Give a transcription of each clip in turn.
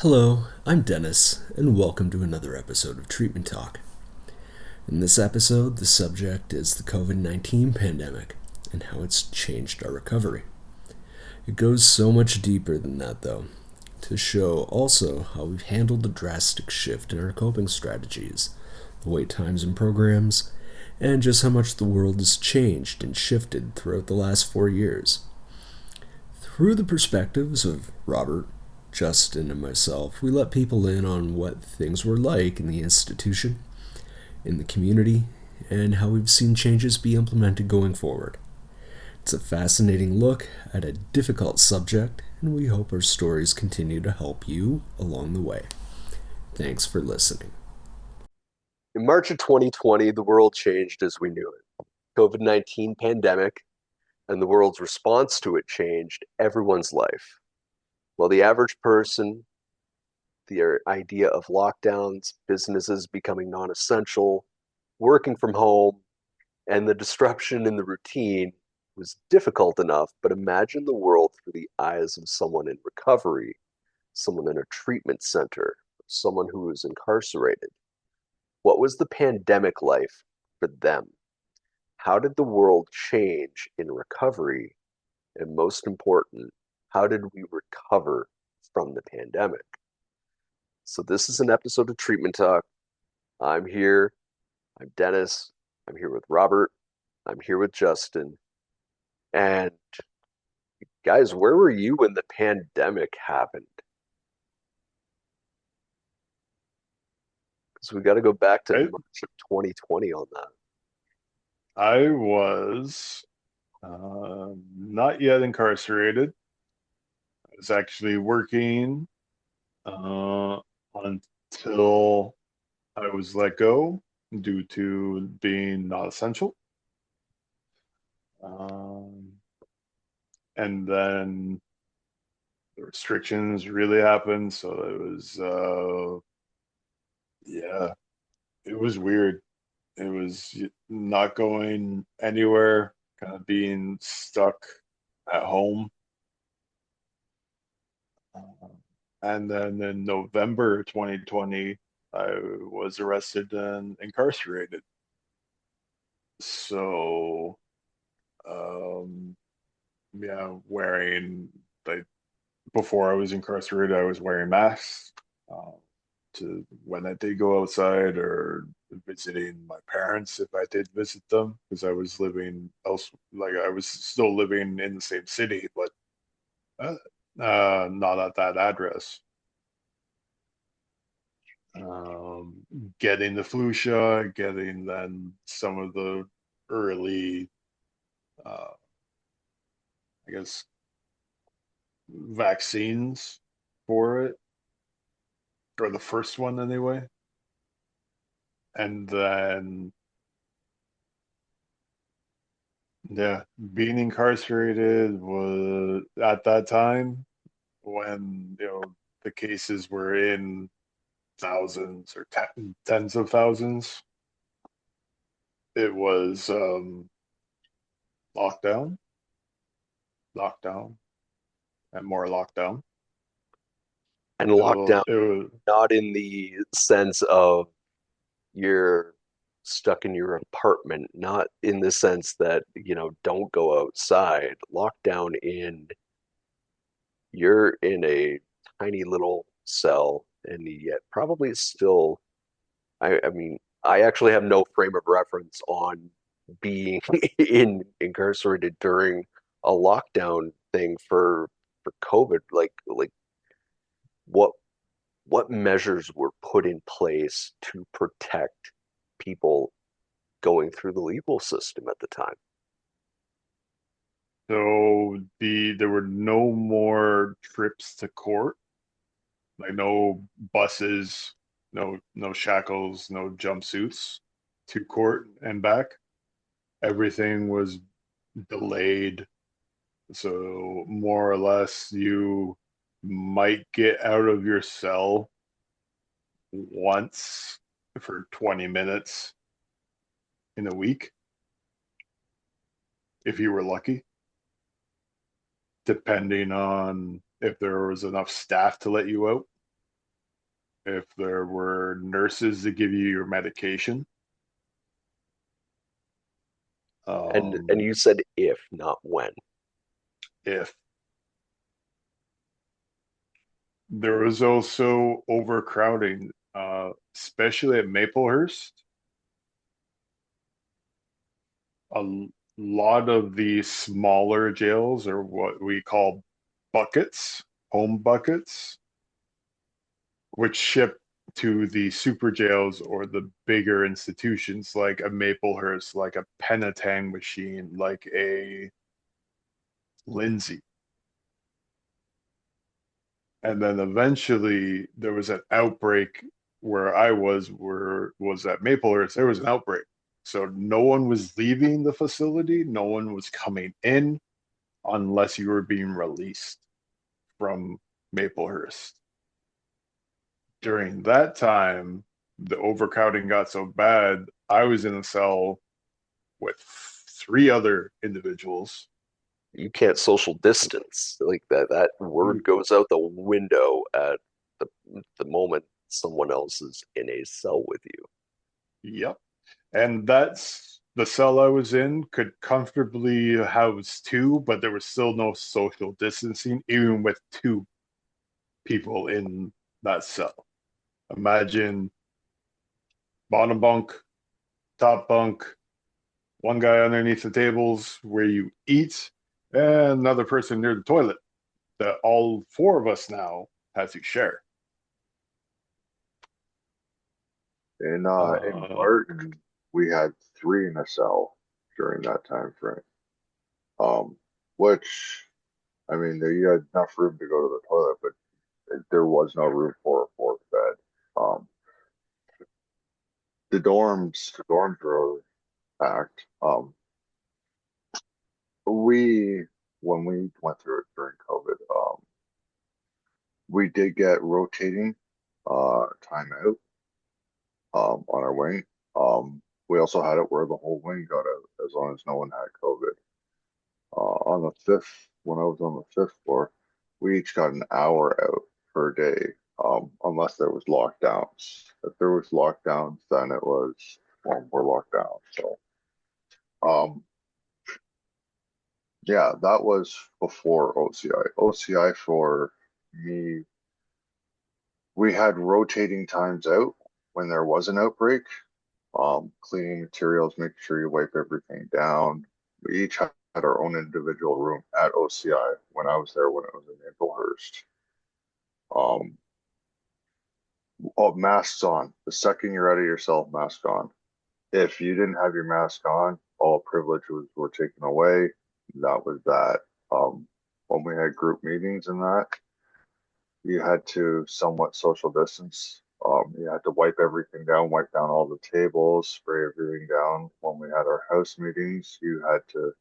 Hello, I'm Dennis, and welcome to another episode of Treatment Talk. In this episode, the subject is the COVID 19 pandemic and how it's changed our recovery. It goes so much deeper than that, though, to show also how we've handled the drastic shift in our coping strategies, the wait times in programs, and just how much the world has changed and shifted throughout the last 4 years. Through the perspectives of Robert, Justin, and myself, we let people in on what things were like in the institution, in the community, and how we've seen changes be implemented going forward. It's a fascinating look at a difficult subject, and we hope our stories continue to help you along the way. Thanks for listening. In March of 2020, the world changed as we knew it. COVID-19 pandemic and the world's response to it changed everyone's life. While the average person, the idea of lockdowns, businesses becoming non-essential, working from home, and the disruption in the routine was difficult enough, but imagine the world through the eyes of someone in recovery, someone in a treatment center, someone who is incarcerated. What was the pandemic life for them? How did the world change in recovery? And most important, how did we recover from the pandemic? So, this is an episode of Treatment Talk. I'm here. I'm Dennis. I'm here with Robert. I'm here with Justin. And guys, where were you when the pandemic happened? Because we got to go back to Right? March of 2020 on that. I was not yet incarcerated. I was actually working uh, until I was let go due to being not essential. Um, and then the restrictions really happened. So it was, yeah, it was weird. It was not going anywhere, kind of being stuck at home. And then in November 2020, I was arrested and incarcerated. So, um, yeah, wearing like before I was incarcerated, I was wearing masks um, to when I did go outside or visiting my parents if I did visit them because I was living else, like I was still living in the same city, but uh, not at that address. um, Getting the flu shot, getting then some of the early, uh, I guess, vaccines for it, or the first one anyway. And then, yeah, being incarcerated was at that time when, the cases were in thousands or tens of thousands. It was lockdown, lockdown, and more lockdown. And It was, lockdown, it was not in the sense of you're stuck in your apartment, not in the sense that, don't go outside. Lockdown in you're in a tiny little cell and yet probably still I mean, I actually have no frame of reference on being incarcerated during a lockdown thing for COVID. Like what what measures were put in place to protect people going through the legal system at the time? so there were no more trips to court, like no buses, no shackles, no jumpsuits to court and back. Everything was delayed. So more or less you might get out of your cell once for 20 minutes in a week if you were lucky, depending on if there was enough staff to let you out. if there were nurses to give you your medication. And you said if, not when. If there was also overcrowding, especially at Maplehurst, a lot of the smaller jails are what we call buckets, home buckets, which ship to the super jails or the bigger institutions like a Maplehurst, like a Penetang machine, like a Lindsay. And then eventually there was an outbreak where I was at Maplehurst. There was an outbreak. So no one was leaving the facility, no one was coming in unless you were being released from Maplehurst. During that time, the overcrowding got so bad, I was in a cell with three other individuals. You can't social distance. Like that word Mm, goes out the window at the the moment someone else is in a cell with you. yep. And that's the cell I was in could comfortably house two, but there was still no social distancing, even with two people in that cell. Imagine bottom bunk, top bunk, one guy underneath the tables where you eat, and another person near the toilet that all four of us now had to share. In Uh, Barton, we had three in a cell during that time frame. Um, which I mean, you had enough room to go to the toilet, but there was no room for a fourth bed. Um, the dorms were packed. We when we went through it during COVID, we did get rotating time out on our wing. We also had it where the whole wing got out as long as no one had COVID. On the fifth, when I was on the fifth floor, we each got an hour out per day, unless there was lockdowns. If there was lockdowns, then it was, well, we're locked down. So, um, yeah, that was before OCI. OCI for me, we had rotating times out when there was an outbreak, cleaning materials, making sure you wipe everything down. We each had our own individual room at OCI when I was there when it was in Maplehurst. Um, masks on. The second you're out of your cell, mask on. If you didn't have your mask on, all privileges were taken away. That was that. When we had group meetings and that, you had to somewhat social distance. You had to wipe everything down, wipe down all the tables, spray everything down. When we had our house meetings, you had to,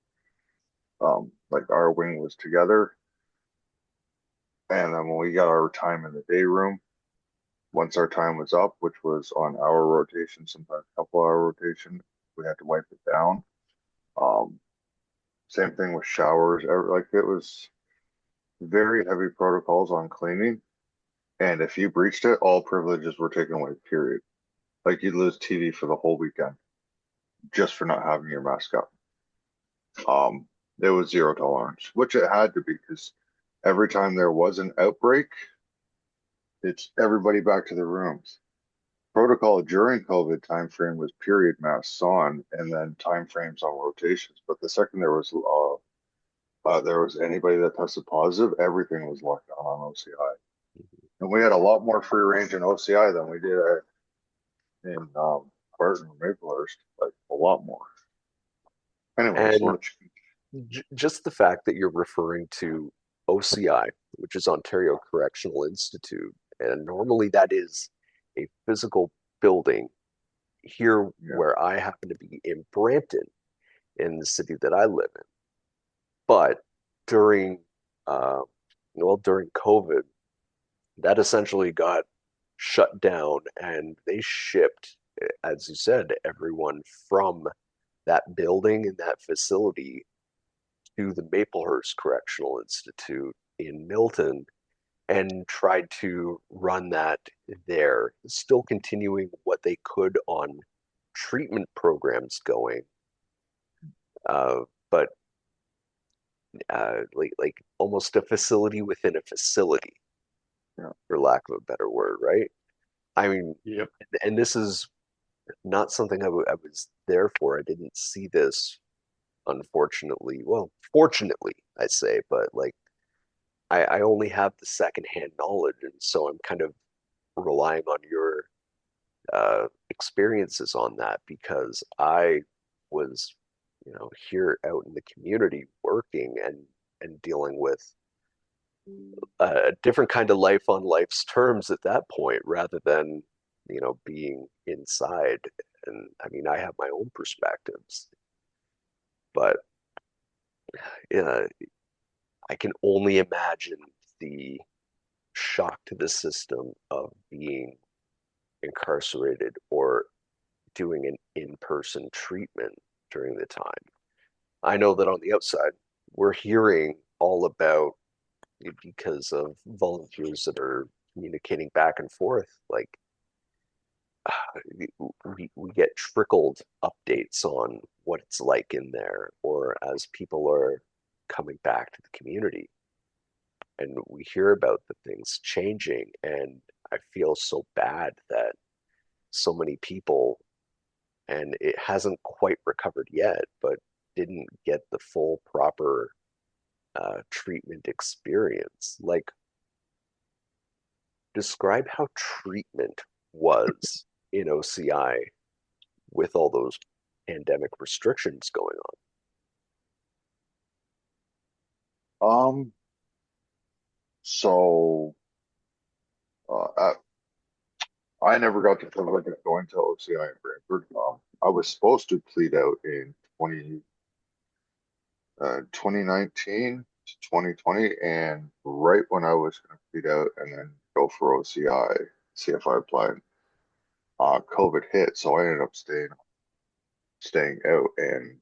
like our wing was together. And then when we got our time in the day room, once our time was up, which was on hour rotation, sometimes a couple hour rotation, we had to wipe it down. Um, Same thing with showers. Like it was very heavy protocols on cleaning. And if you breached it, all privileges were taken away, period. Like you'd lose TV for the whole weekend just for not having your mask up. Um, it was zero tolerance, which it had to be because every time there was an outbreak, it's everybody back to their rooms. Protocol during COVID timeframe was period masks on, and then timeframes on rotations. But the second there was anybody that tested positive, everything was locked down on OCI, and we had a lot more free range in OCI than we did in Barton or Maplehurst, like a lot more. Anyways, And just the fact that you're referring to OCI, which is Ontario Correctional Institute, and normally that is a physical building. Here, yeah, where I happen to be in Brampton, in the city that I live in, but during uh, during COVID, that essentially got shut down, and they shipped, as you said, everyone from that building and that facility to the Maplehurst Correctional Institute in Milton, and tried to run that there, still continuing what they could on treatment programs going, but like almost a facility within a facility, Yeah. for lack of a better word, right? I mean, Yep. and this is not something I was there for. I didn't see this, unfortunately. Well, fortunately, I say, but like I only have the secondhand knowledge, and so I'm kind of relying on your experiences on that because I was, here out in the community working and dealing with a different kind of life on life's terms at that point, rather than, being inside. And I mean, I have my own perspectives, but uh, I can only imagine the shock to the system of being incarcerated or doing an in-person treatment during the time. I know that on the outside, we're hearing all about it because of volunteers that are communicating back and forth. Like we get trickled updates on what it's like in there, or as people are coming back to the community, and we hear about the things changing, and I feel so bad that so many people, and it hasn't quite recovered yet, but didn't get the full proper treatment experience. Like, describe how treatment was in OCI with all those pandemic restrictions going Um, so uh, I, I never got the privilege of going to OCI in Brantford. I was supposed to plead out in 2019 to 2020, and right when I was going to plead out and then go for OCI, see if I applied, COVID hit, so I ended up staying out and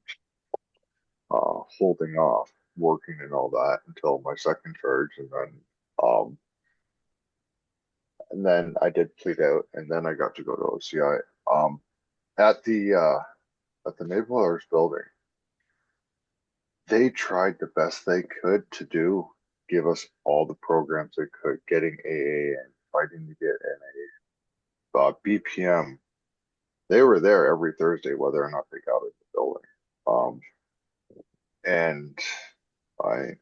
holding off working and all that until my second charge, um, and then I did plead out, and then I got to go to OCI. At the Maple Arts building, they tried the best they could to give us all the programs they could, getting AA and fighting to get NA, BPM. They were there every Thursday, whether or not they got in the building. Um, and I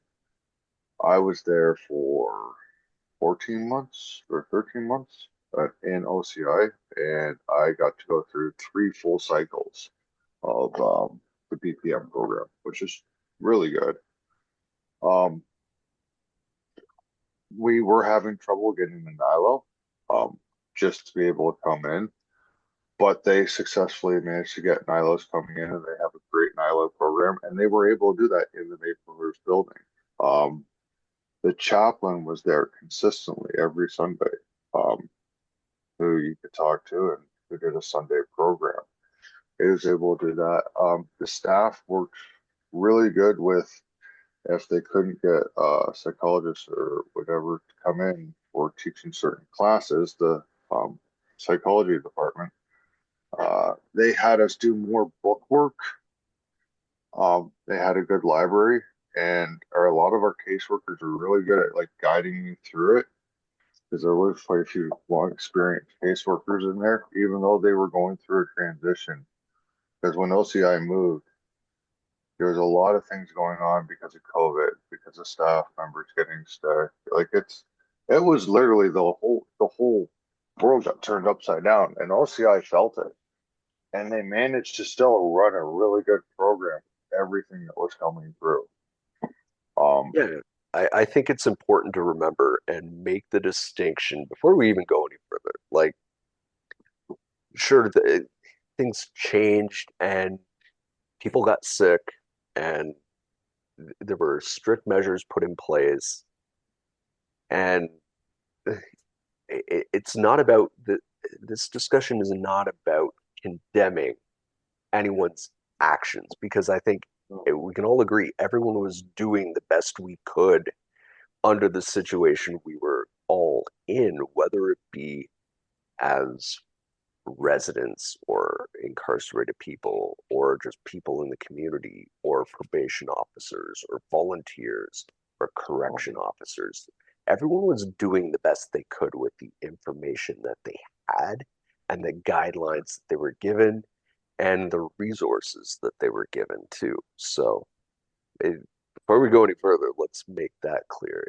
I was there for 14 months or 13 months in OCI, and I got to go through three full cycles of the BPM program, which is really good. Um, we were having trouble getting the Nilo, just to be able to come in, but they successfully managed to get Nilos coming in, and they have a great Nilo program, and they were able to do that in the Maple Roof building. Um, the chaplain was there consistently every Sunday, um, who you could talk to and who did a Sunday program. He was able to do that. The staff worked really good with, if they couldn't get a psychologist or whatever to come in for teaching certain classes, the psychology department, they had us do more book work. They had a good library, and a lot of our caseworkers are really good at like guiding you through it, because there was quite a few long experienced caseworkers in there, even though they were going through a transition. Because when OCI moved, there was a lot of things going on because of COVID, because of staff members getting stuck. Like it was literally the whole world got turned upside down, and OCI felt it, and they managed to still run a really good program. Everything that was coming through. on. Yeah, I think it's important to remember and make the distinction before we even go any further. Like, sure, things changed and people got sick, and there were strict measures put in place, and it's not about this discussion is not about condemning anyone's actions, because I think we can all agree everyone was doing the best we could under the situation we were all in, whether it be as residents or incarcerated people or just people in the community or probation officers or volunteers or correction officers. Everyone was doing the best they could with the information that they had and the guidelines that they were given and the resources that they were given too. So before we go any further, let's make that clear.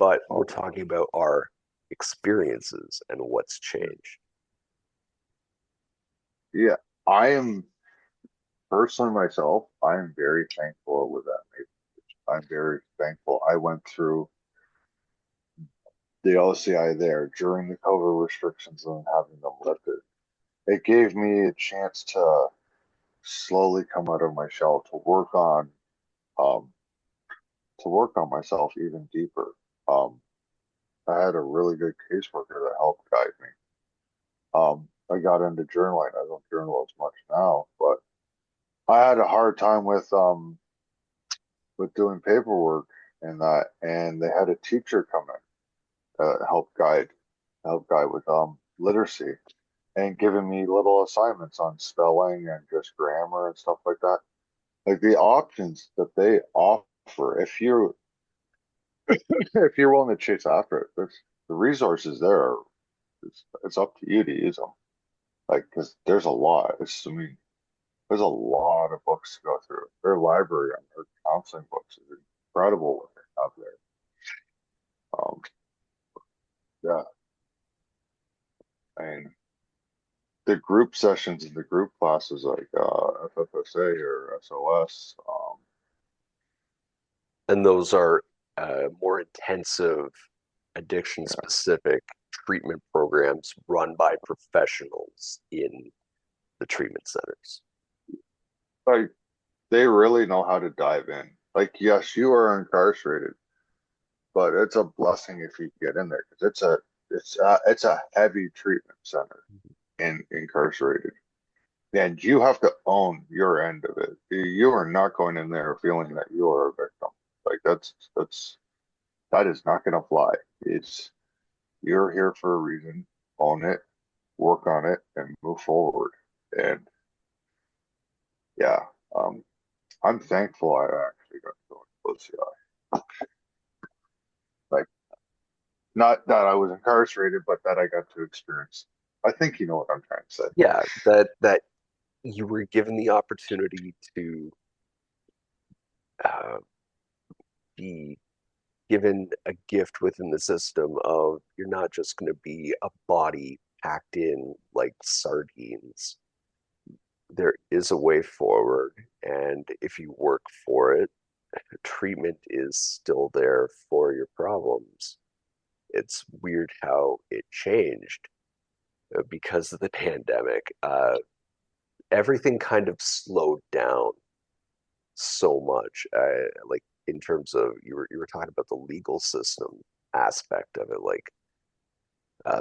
But we're talking about our experiences and what's changed. Yeah, I am personally myself, I'm very thankful with that. I'm very thankful. I went through the OCI there during the COVID restrictions and having them lifted. It gave me a chance to slowly come out of my shell um to work on myself even deeper. Um, I had a really good caseworker that helped guide me. I got into journaling. I don't journal as much now, but I had a hard time with doing paperwork and that, and they had a teacher come in, help guide with literacy and giving me little assignments on spelling and just grammar and stuff like that. Like the options that they offer, if you're willing to chase after it, the resources there are, it's up to you to use them. Like, because there's a lot. I mean, there's a lot of books to go through. Their library and their counseling books is incredible what they have there. Um, yeah, and the group sessions and the group classes like FFSA or SOS. And those are more intensive, addiction Yeah, specific treatment programs run by professionals in the treatment centers. like they really know how to dive in. Like, yes, you are incarcerated, but it's a blessing if you get in there because it's a heavy treatment center in incarcerated. And you have to own your end of it. You are not going in there feeling that you are a victim. Like that is not going to fly. It's you're here for a reason. Own it, work on it, and move forward. And yeah, um, I'm thankful I actually got to go to OCI. Like not that I was incarcerated, but that I got to experience. I think you know what I'm trying to say. Yeah, that you were given the opportunity to uh, be given a gift within the system of you're not just going to be a body packed in like sardines. There is a way forward, and if you work for it, treatment is still there for your problems. It's weird how it changed because of the pandemic. Everything kind of slowed down so much. Like in terms of you were talking about the legal system aspect of it. Like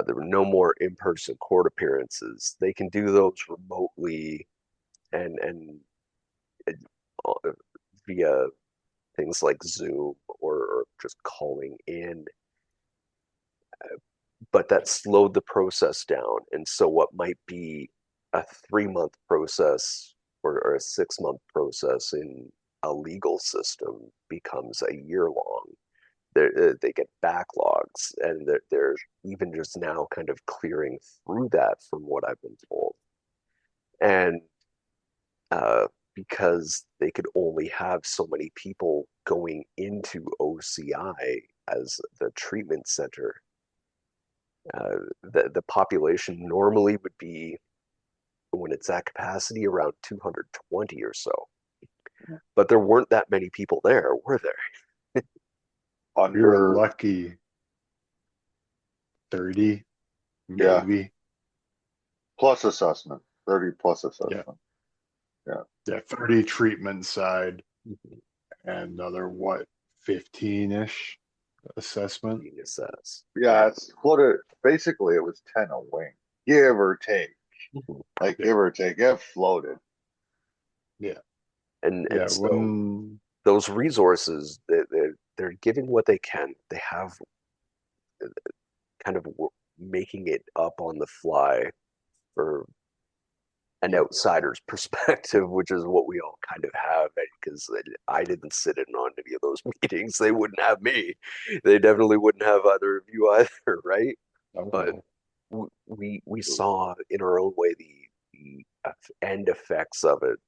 there were no more in-person court appearances. They can do those remotely and uh, via things like Zoom or just calling in. But that slowed the process down. And so what might be a 3 month process or a 6 month process in a legal system becomes a year long. They get backlogs and they're even just now kind of clearing through that from what I've been told. And uh, because they could only have so many people going into OCI as the treatment center, the population normally would be, when it's at capacity, around 220 or so. But there weren't that many people there, were there? We were Under lucky 30, yeah, maybe. plus assessment, 30 plus Yeah. assessment. Yeah. Yeah, 30 treatment side Mhm. and another what, 15-ish assessment. Assess. Yeah, it's what it basically it was 10 a wing, give or take. Mhm. Like Yeah. give or take, it floated. Yeah. And Yeah. so those resources, they're giving what they can. They have kind of making it up on the fly for an outsider's perspective, which is what we all kind of have, because I didn't sit in on any of those meetings. They wouldn't have me. They definitely wouldn't have either of you either, right? But Oh, we saw in our own way the end effects of it.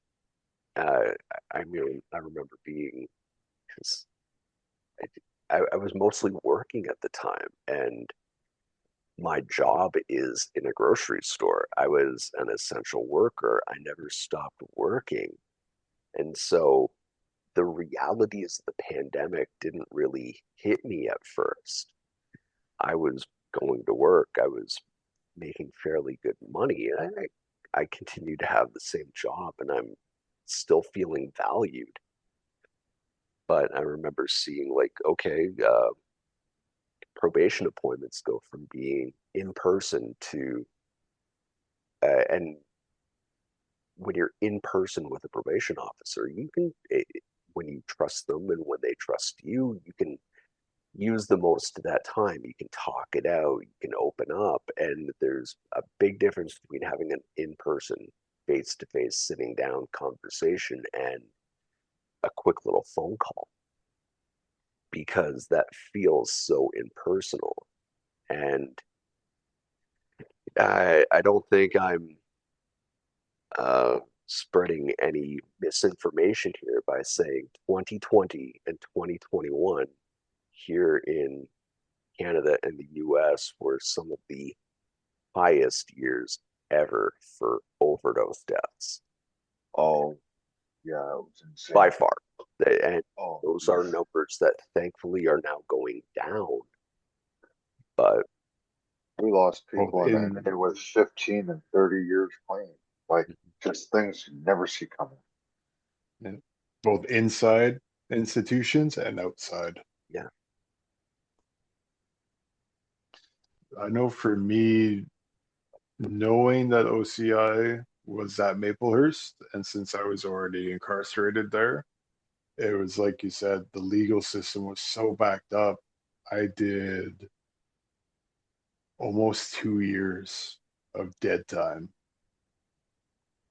Uh, I mean, I remember being because I was mostly working at the time, and my job is in a grocery store. I was an essential worker. I never stopped working. And so the realities of the pandemic didn't really hit me at first. I was going to work, I was making fairly good money, and I continue to have the same job, and I'm still feeling valued. But I remember seeing, like, okay, probation appointments go from being in person to and when you're in person with a probation officer, you can, when you trust them and when they trust you, you can use the most of that time. You can talk it out, you can open up. And there's a big difference between having an in person, face to face, sitting down conversation and a quick little phone call, because that feels so impersonal. And I don't think I'm spreading any misinformation here by saying 2020 and 2021 here in Canada and the US were some of the highest years ever for overdose deaths Oh, yeah, it was by insane. far. And Oh, those are numbers that thankfully are now going down. But we lost both people in that in day with 15 and 30 years clean. Like just things you never see coming. yeah, both inside institutions and outside. yeah, I know for me, knowing that OCI was at Maplehurst, and since I was already incarcerated there, it was like you said, the legal system was so backed up. I did almost 2 years of dead time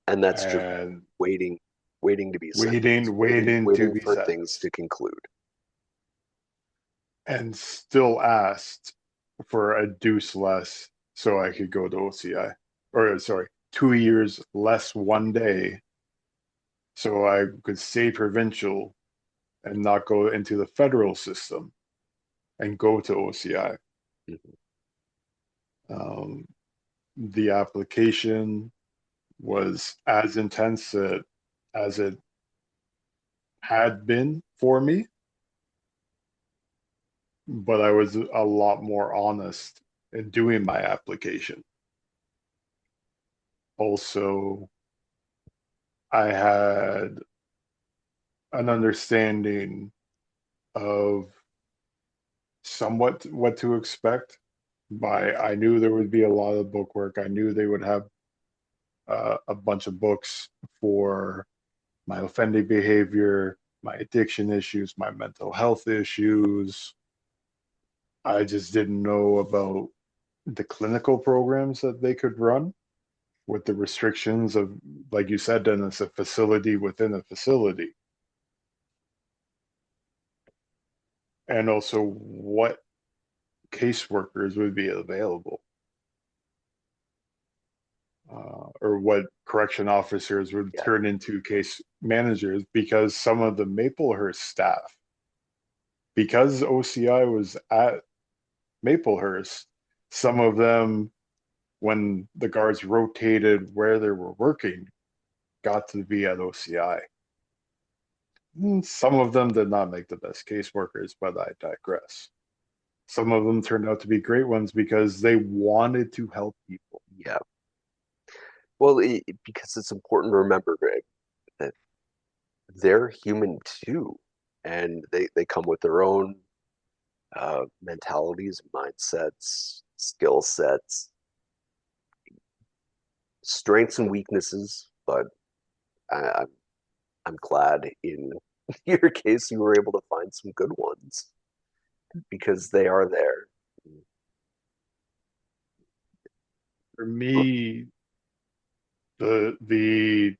and that's just and waiting, waiting to be sentenced, waiting to waiting be for things to sentenced, conclude. and still asked for a deuce less so I could go to OCI. Or sorry, 2 years less one day so I could stay provincial and not go into the federal system and go to OCI. Mhm. Um, the application was as intense as it had been for me, but I was a lot more honest in doing my application. Also, I had an understanding of somewhat what to expect. By I knew there would be a lot of book work. I knew they would have a bunch of books for my offending behavior, my addiction issues, my mental health issues. I just didn't know about the clinical programs that they could run with the restrictions of, like you said, then it's a facility within a facility. And also what caseworkers would be available, or what correction officers would Yeah, turn into case managers, because some of the Maplehurst staff, because OCI was at Maplehurst, some of them, when the guards rotated where they were working, got to be at OCI. Some of them did not make the best caseworkers, but I digress. Some of them turned out to be great ones because they wanted to help people. yeah. Well, because it's important to remember, Greg, that they're human too, and they come with their own mentalities, mindsets, skill sets, strengths and weaknesses. But I'm I'm glad in your case you were able to find some good ones because they are there. For me, the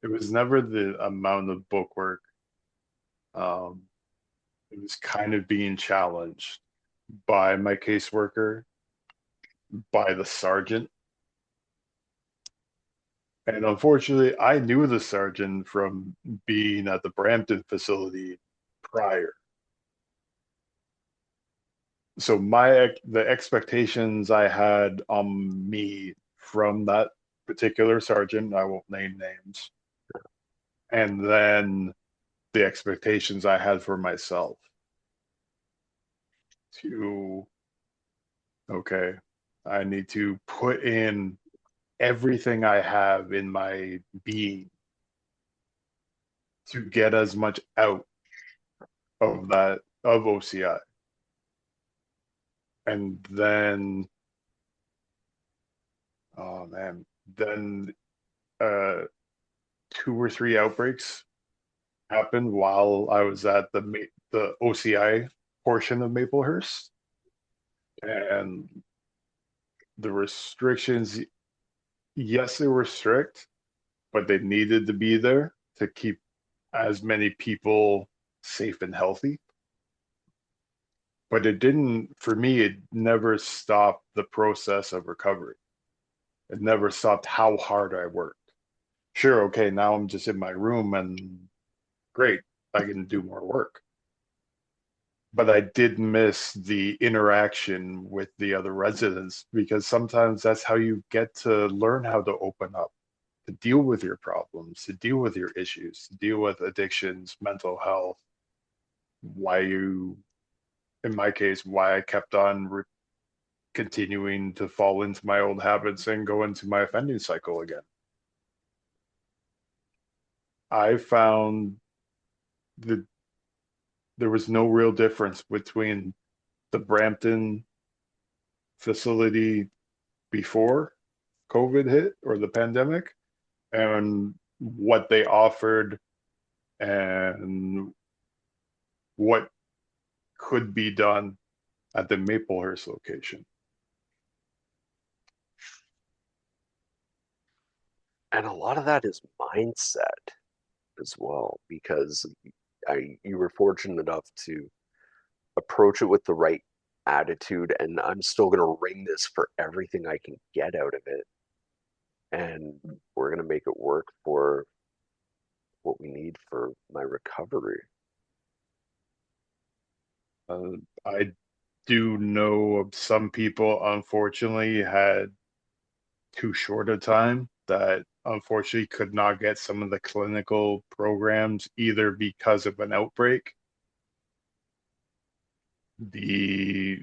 it was never the amount of book work. Um, it was kind of being challenged by my caseworker, by the sergeant. And unfortunately, I knew the sergeant from being at the Brampton facility prior. So the expectations I had on me from that particular sergeant, I won't name names, and then the expectations I had for myself to, okay, I need to put in everything I have in my being to get as much out of that of OCI. And then, oh man, then uh 2 or 3 outbreaks happened while I was at the OCI portion of Maplehurst, and the restrictions, yes, they were strict, but they needed to be there to keep as many people safe and healthy. But it didn't, for me, it never stopped the process of recovery. It never stopped how hard I worked. Sure, okay, now I'm just in my room and great, I can do more work. But I did miss the interaction with the other residents because sometimes that's how you get to learn how to open up, to deal with your problems, to deal with your issues, to deal with addictions, mental health, why you, in my case, why I kept on continuing to fall into my old habits and go into my offending cycle again. I found that there was no real difference between the Brampton facility before COVID hit or the pandemic and what they offered and what could be done at the Maplehurst location. And a lot of that is mindset as well, because you were fortunate enough to approach it with the right attitude, and I'm still going to wring this for everything I can get out of it, and we're going to make it work for what we need for my recovery. Uh, I do know of some people, unfortunately, had too short a time that unfortunately could not get some of the clinical programs either because of an outbreak, the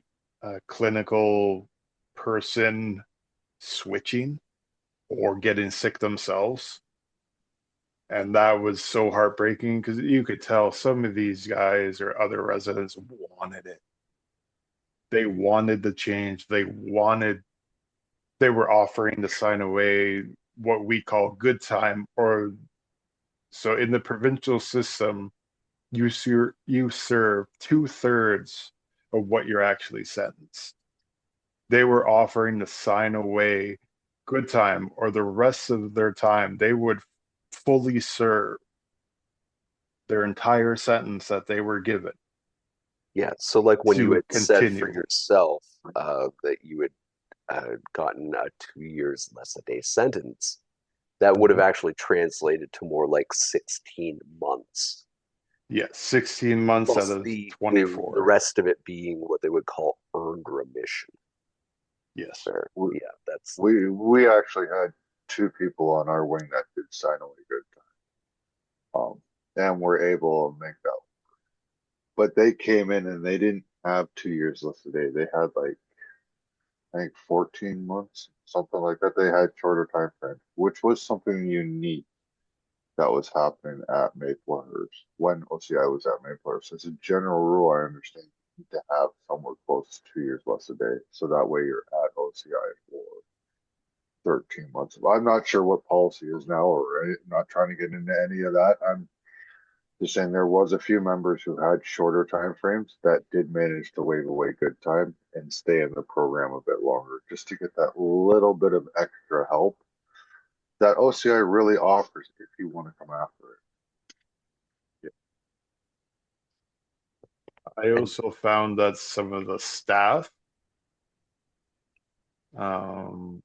clinical person switching or getting sick themselves. And that was so heartbreaking because you could tell some of these guys or other residents wanted it. They wanted the change. They were offering to sign away what we call good time, or so in the provincial system, you serve 2/3 of what you're actually sentenced. They were offering to sign away good time, or the rest of their time they would fully serve their entire sentence that they were given Yeah, so like when you to had said for continue. yourself that you had gotten a 2 years less a day sentence, that would have Mhm. actually translated to more like 16 months. Yeah, 16 months out Plus of the 24. rest of it being what they would call earned remission. Yes. Or, We, yeah, that's we actually had 2 people on our wing that did sign away good time. And were able to make that. But they came in and they didn't have 2 years less a day. They had like I think 14 months, something like that. They had shorter time frame, which was something unique that was happening at Maplehurst when OCI was at Maplehurst. As a general rule, I understand you need to have somewhere close to 2 years less a day, so that way you're at OCI for 13 months. I'm not sure what policy is now, or I'm not trying to get into any of that. Just saying there was a few members who had shorter time frames that did manage to wave away good time and stay in the program a bit longer just to get that little bit of extra help that OCI really offers if you want to come after it. I also found that some of the staff um,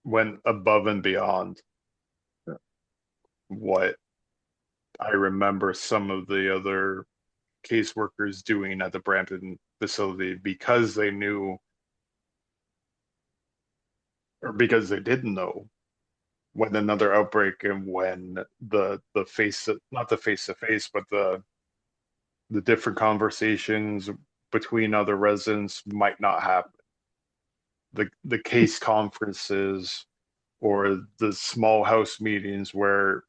went above and beyond Yeah. what I remember some of the other caseworkers doing at the Brampton facility because they knew or because they didn't know when another outbreak and when the face not the face to face but the different conversations between other residents might not happen. The case conferences or the small house meetings where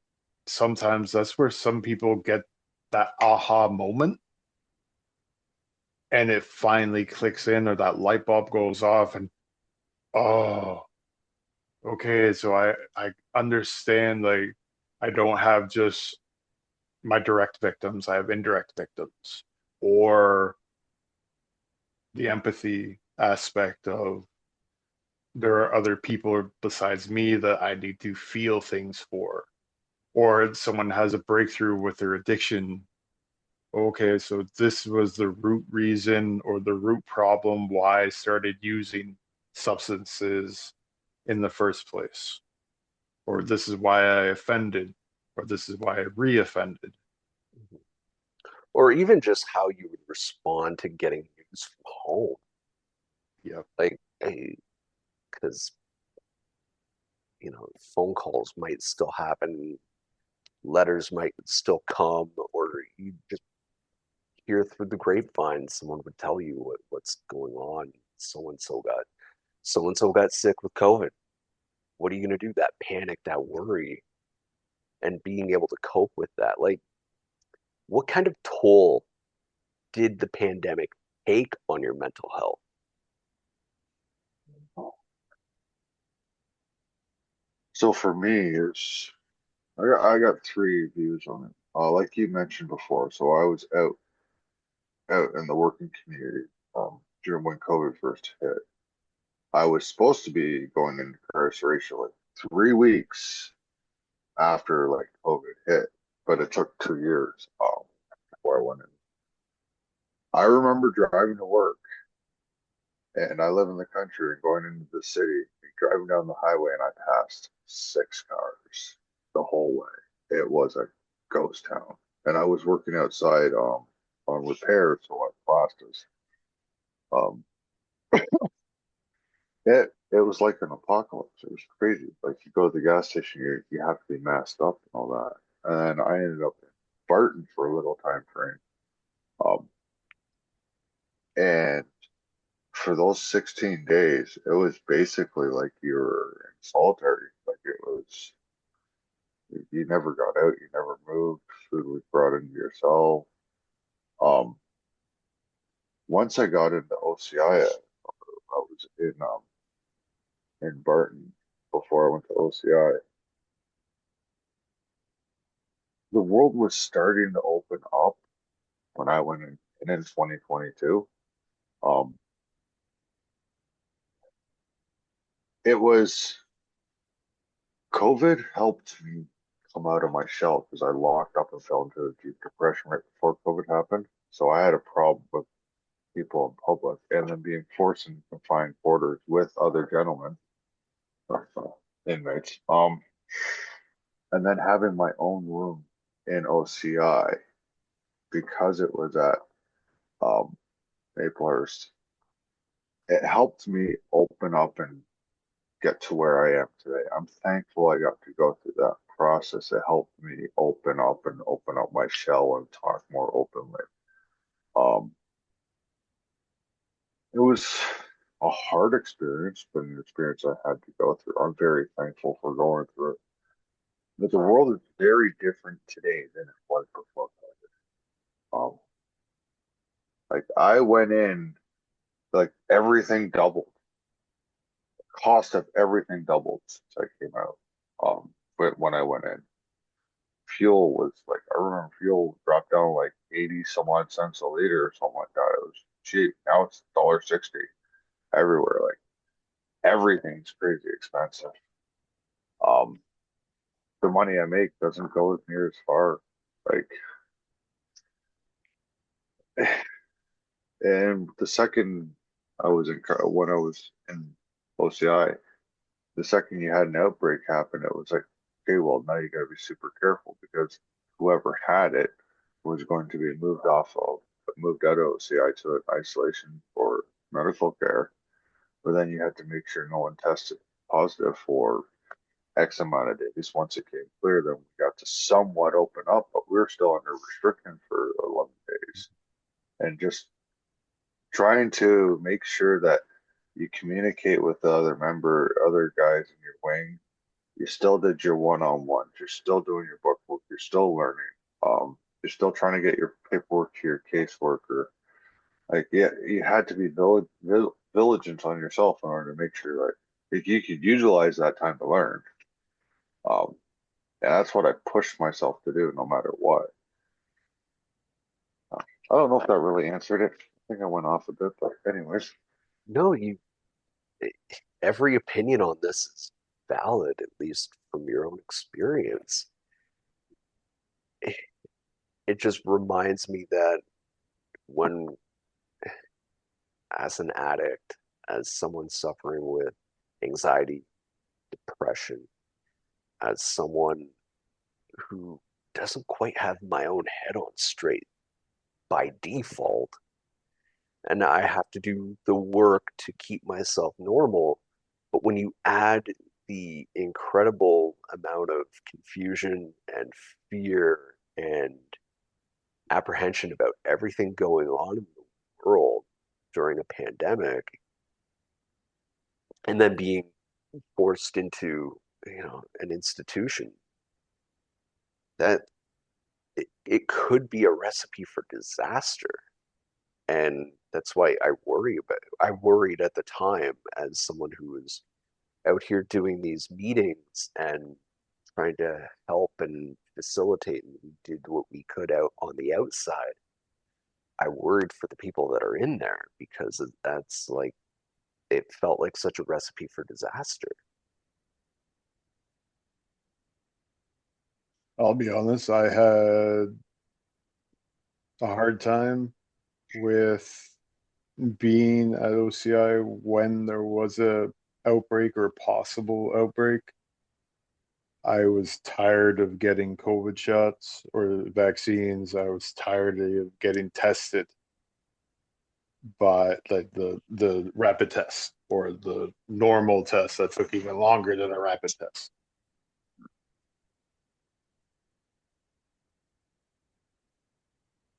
sometimes that's where some people get that aha moment and it finally clicks in or that light bulb goes off and oh okay, so I understand, like I don't have just my direct victims, I have indirect victims, or the empathy aspect of there are other people besides me that I need to feel things for, or someone has a breakthrough with their addiction. Okay, so this was the root reason or the root problem why I started using substances in the first place, or this is why I offended, or this is why I reoffended. Or even just how you would respond to getting news from home. Yep. Like, because, phone calls might still happen, letters might still come, or you just hear through the grapevine someone would tell you what's going on. So and so got sick with COVID. What are you going to do? That panic, that worry, and being able to cope with that. Like, what kind of toll did the pandemic take on your mental health? So for me, I got three views on it. Like you mentioned before, so I was out in the working community during when COVID first hit. I was supposed to be going into incarceration like 3 weeks after like COVID hit, but it took 2 years before I went in. I remember driving to work, and I live in the country and going into the city, driving down the highway, and I passed 6 cars the whole way. It was a ghost town, and I was working outside on repairs, so like plasters. Um, it was like an apocalypse. It was crazy. Like you go to the gas station, you have to be masked up and all that. And I ended up in Barton for a little time frame. Um, and for those 16 days, it was basically like you were in solitary. Like it was, you never got out, you never moved. Food was brought into your cell. Um, Once I got into OCI, I was in Barton before I went to OCI. The world was starting to open up when I went in 2022. Um, it was COVID helped me come out of my shell because I locked up and fell into a deep depression right before COVID happened. So I had a problem with people in public and then being forced in confined quarters with other gentlemen, uh, inmates. And then having my own room in OCI because it was at um, Maplehurst. It helped me open up and get to where I am today. I'm thankful I got to go through that process. It helped me open up and open up my shell and talk more openly. Um, it was a hard experience, but an experience I had to go through. I'm very thankful for going through it. But the world is very different today than it was before COVID. Like I went in, like everything doubled. Cost of everything doubled since I came out. But when I went in, fuel was like, I remember fuel dropped down like 80 some odd cents a liter or something like that. It was cheap. Now it's $1.60 everywhere. Like everything's crazy expensive. Um, the money I make doesn't go as near as far. Like, and the second when I was in OCI, the second you had an outbreak happen, it was like, okay, well, now you got to be super careful because whoever had it was going to be moved out of OCI to an isolation for medical care. But then you had to make sure no one tested positive for X amount of days. Once it came clear, then we got to somewhat open up, but we were still under restriction for 11 days. And just trying to make sure that you communicate with the other guys in your wing. You still did your one-on-ones. You're still doing your book work. You're still learning. You're still trying to get your paperwork to your caseworker. Like, yeah, you had to be vigilant on yourself in order to make sure like you could utilize that time to learn. Um, and that's what I pushed myself to do, no matter what. I don't know if that really answered it. I think I went off a bit, but anyways. No, every opinion on this is valid, at least from your own experience. It just reminds me that when, as an addict, as someone suffering with anxiety, depression, as someone who doesn't quite have my own head on straight by default, and I have to do the work to keep myself normal. But when you add the incredible amount of confusion and fear and apprehension about everything going on in the world during a pandemic, and then being forced into, an institution, that it could be a recipe for disaster. And that's why I worried at the time, as someone who was out here doing these meetings and trying to help and facilitate, and we did what we could out on the outside. I worried for the people that are in there, because that's like, it felt like such a recipe for disaster. I'll be honest, I had a hard time with being at OCI when there was a outbreak or possible outbreak. I was tired of getting COVID shots or vaccines. I was tired of getting tested by like the rapid test or the normal test that took even longer than a rapid test.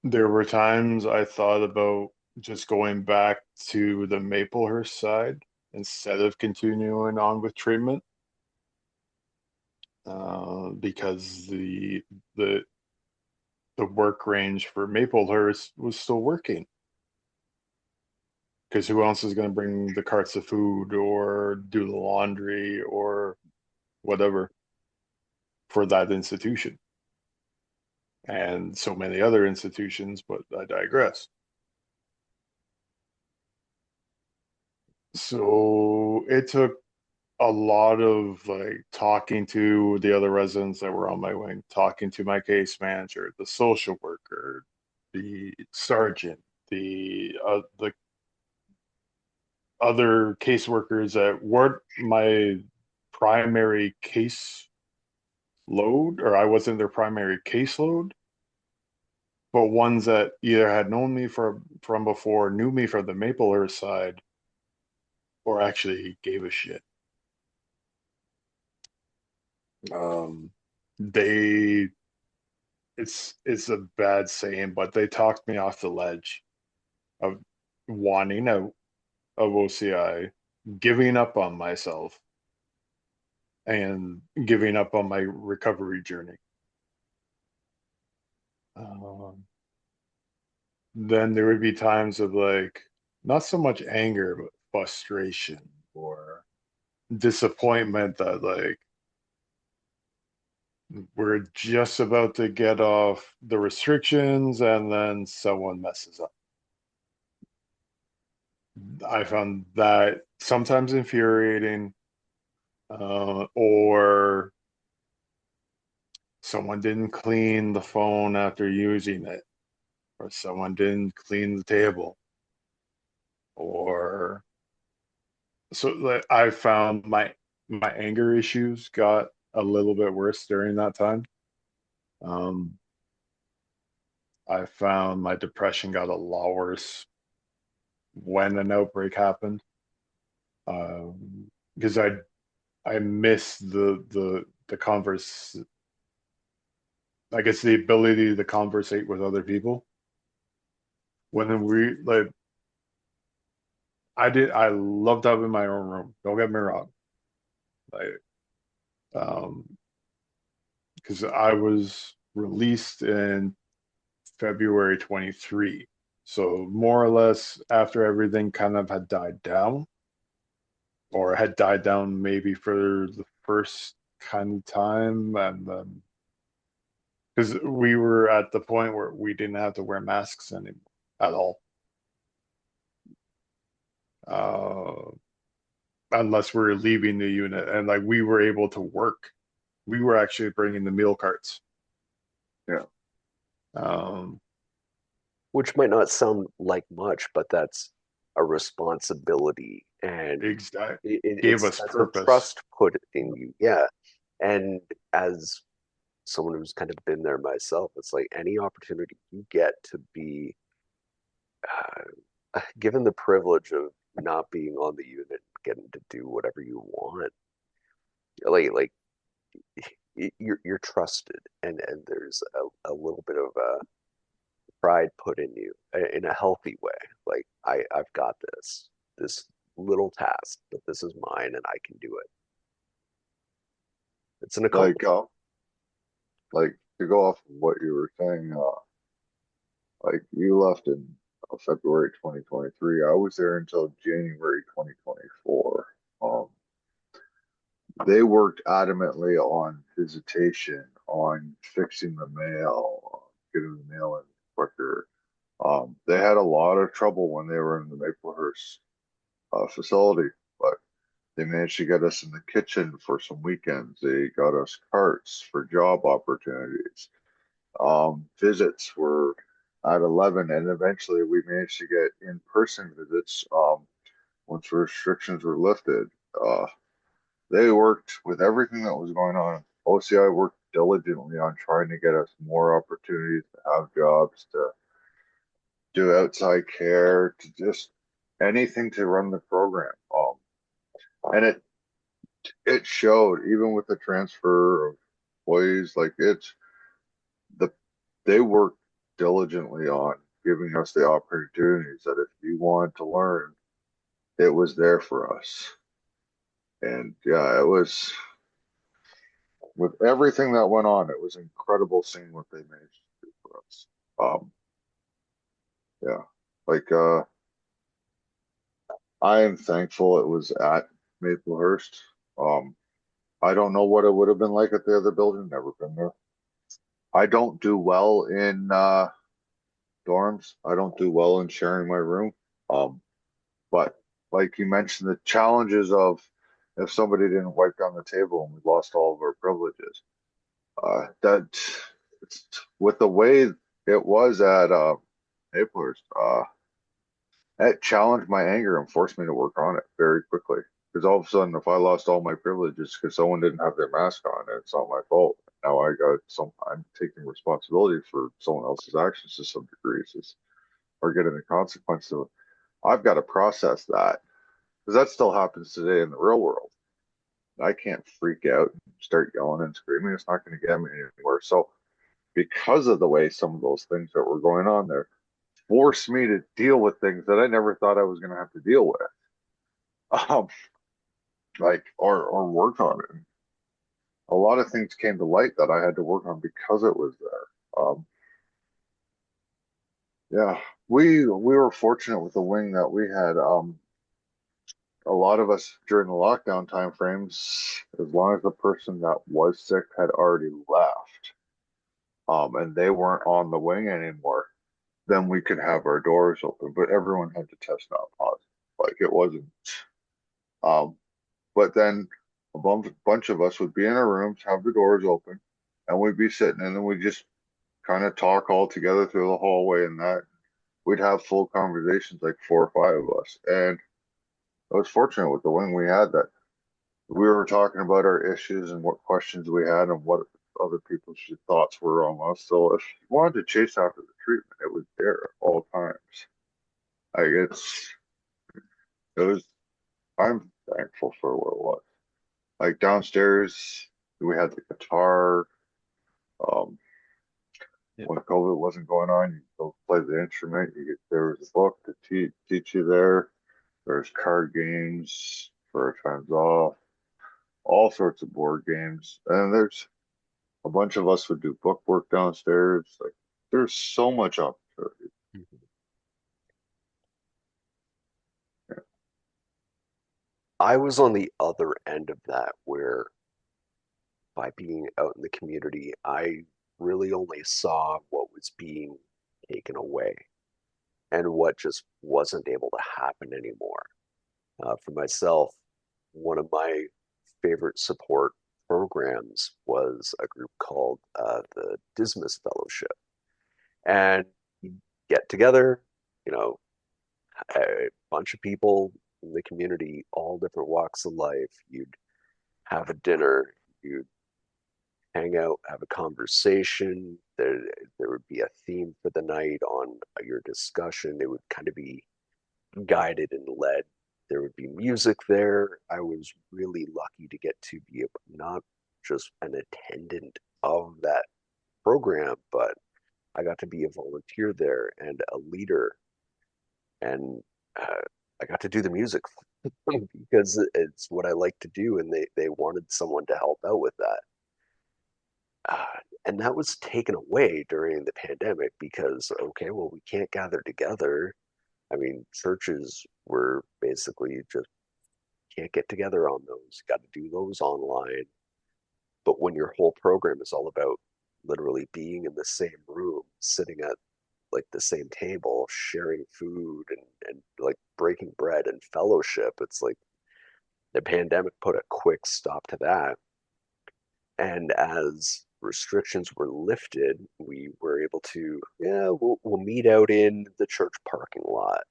There were times I thought about just going back to the Maplehurst side instead of continuing on with treatment, because the the work range for Maplehurst was still working. Because who else is going to bring the carts of food or do the laundry or whatever for that institution and so many other institutions? But I digress. So it took a lot of like talking to the other residents that were on my wing, talking to my case manager, the social worker, the sergeant, the other caseworkers that weren't my primary case load, or I wasn't their primary caseload, but ones that either had known me from before, knew me from the Maplehurst side, or actually gave a shit. Um, they it's a bad saying, but they talked me off the ledge of wanting out of OCI, giving up on myself, and giving up on my recovery journey. Um, then there would be times of like not so much anger, but frustration or disappointment that like we're just about to get off the restrictions, and then someone messes up. I found that sometimes infuriating, or someone didn't clean the phone after using it, or someone didn't clean the table, or so like, I found my anger issues got a little bit worse during that time. Um, I found my depression got a lot worse when an outbreak happened, because I miss the converse. I guess the ability to conversate with other people. When we like, I loved having my own room. Don't get me wrong. Like, um, because I was released in February 23. So more or less after everything kind of had died down, or had died down maybe for the first kind of time, and then because we were at the point where we didn't have to wear masks anymore at all, uh, unless we were leaving the unit, and like we were able to work. We were actually bringing the meal carts. Yeah. Um, Which might not sound like much, but that's a responsibility, and exactly. it, Gave it's us that's a purpose. trust put in you. Yeah, and as someone who's kind of been there myself, it's like any opportunity you get to be given the privilege of not being on the unit, getting to do whatever you want, like you're trusted, and there's a little bit of a pride put in you in a healthy way. Like I've got this little task, but this is mine, and I can do it. It's an Like, accomplishment. like to go off of what you were saying, like you left in February 2023. I was there until January 2024. Um, they worked adamantly on visitation, on fixing the mail, getting the mail in quicker. They had a lot of trouble when they were in the Maplehurst facility, but they managed to get us in the kitchen for some weekends. They got us carts for job opportunities. Visits were at 11, and eventually we managed to get in-person visits once restrictions were lifted. They worked with everything that was going on. OCI worked diligently on trying to get us more opportunities to have jobs, to do outside care, to just anything to run the program. And it showed even with the transfer of employees, like the they worked diligently on giving us the opportunities that if you wanted to learn, it was there for us. And yeah, it was with everything that went on, it was incredible seeing what they managed to do for us. Um, yeah, like I am thankful it was at Maplehurst. Um, I don't know what it would have been like at the other building. Never been there. I don't do well in dorms. I don't do well in sharing my room. Um, but like you mentioned, the challenges of if somebody didn't wipe down the table and we lost all of our privileges. That with the way it was at Naples, it challenged my anger and forced me to work on it very quickly. Because all of a sudden, if I lost all my privileges because someone didn't have their mask on, it's not my fault. Now I'm taking responsibility for someone else's actions to some degrees, or getting the consequences of it. I've got to process that because that still happens today in the real world. I can't freak out and start yelling and screaming. It's not going to get me anywhere. So, because of the way some of those things that were going on there forced me to deal with things that I never thought I was going to have to deal with, um, like or work on it. A lot of things came to light that I had to work on because it was there. Yeah, we were fortunate with the wing that we had. a lot of us during the lockdown time frames, as long as the person that was sick had already left, and they weren't on the wing anymore, then we could have our doors open. But everyone had to test not positive. Like it wasn't. Um, but then bunch of us would be in our rooms, have the doors open, and we'd be sitting, and then we'd just kind of talk all together through the hallway, and that we'd have full conversations, like 4 or 5 of us. And I was fortunate with the wing we had that we were talking about our issues and what questions we had and what other people's thoughts were on us. So if you wanted to chase after the treatment, it was there at all times. Like it was. I'm thankful for what it was. Like downstairs, we had the guitar. Um, Yep. when COVID wasn't going on, you go play the instrument. There was a book to teach you there. There's card games for times off, all sorts of board games, and there's a bunch of us would do book work downstairs. Like there's so much opportunity. Mhm. I was on the other end of that where by being out in the community, I really only saw what was being taken away and what just wasn't able to happen anymore. For myself, one of my favorite support programs was a group called the Dismas Fellowship. And you get together, you know, a bunch of people in the community, all different walks of life. You'd have a dinner, you'd hang out, have a conversation. There would be a theme for the night on your discussion. It would kind of be guided and led. There would be music there. I was really lucky to get to be not just an attendant of that program, but I got to be a volunteer there and a leader, and I got to do the music because it's what I like to do, and they wanted someone to help out with that. And that was taken away during the pandemic because, okay, well, we can't gather together. I mean, churches were basically just can't get together on those, got to do those online. But when your whole program is all about literally being in the same room, sitting at like the same table, sharing food and like breaking bread and fellowship, it's like the pandemic put a quick stop to that. And as restrictions were lifted, we were able to, yeah, we'll meet out in the church parking lot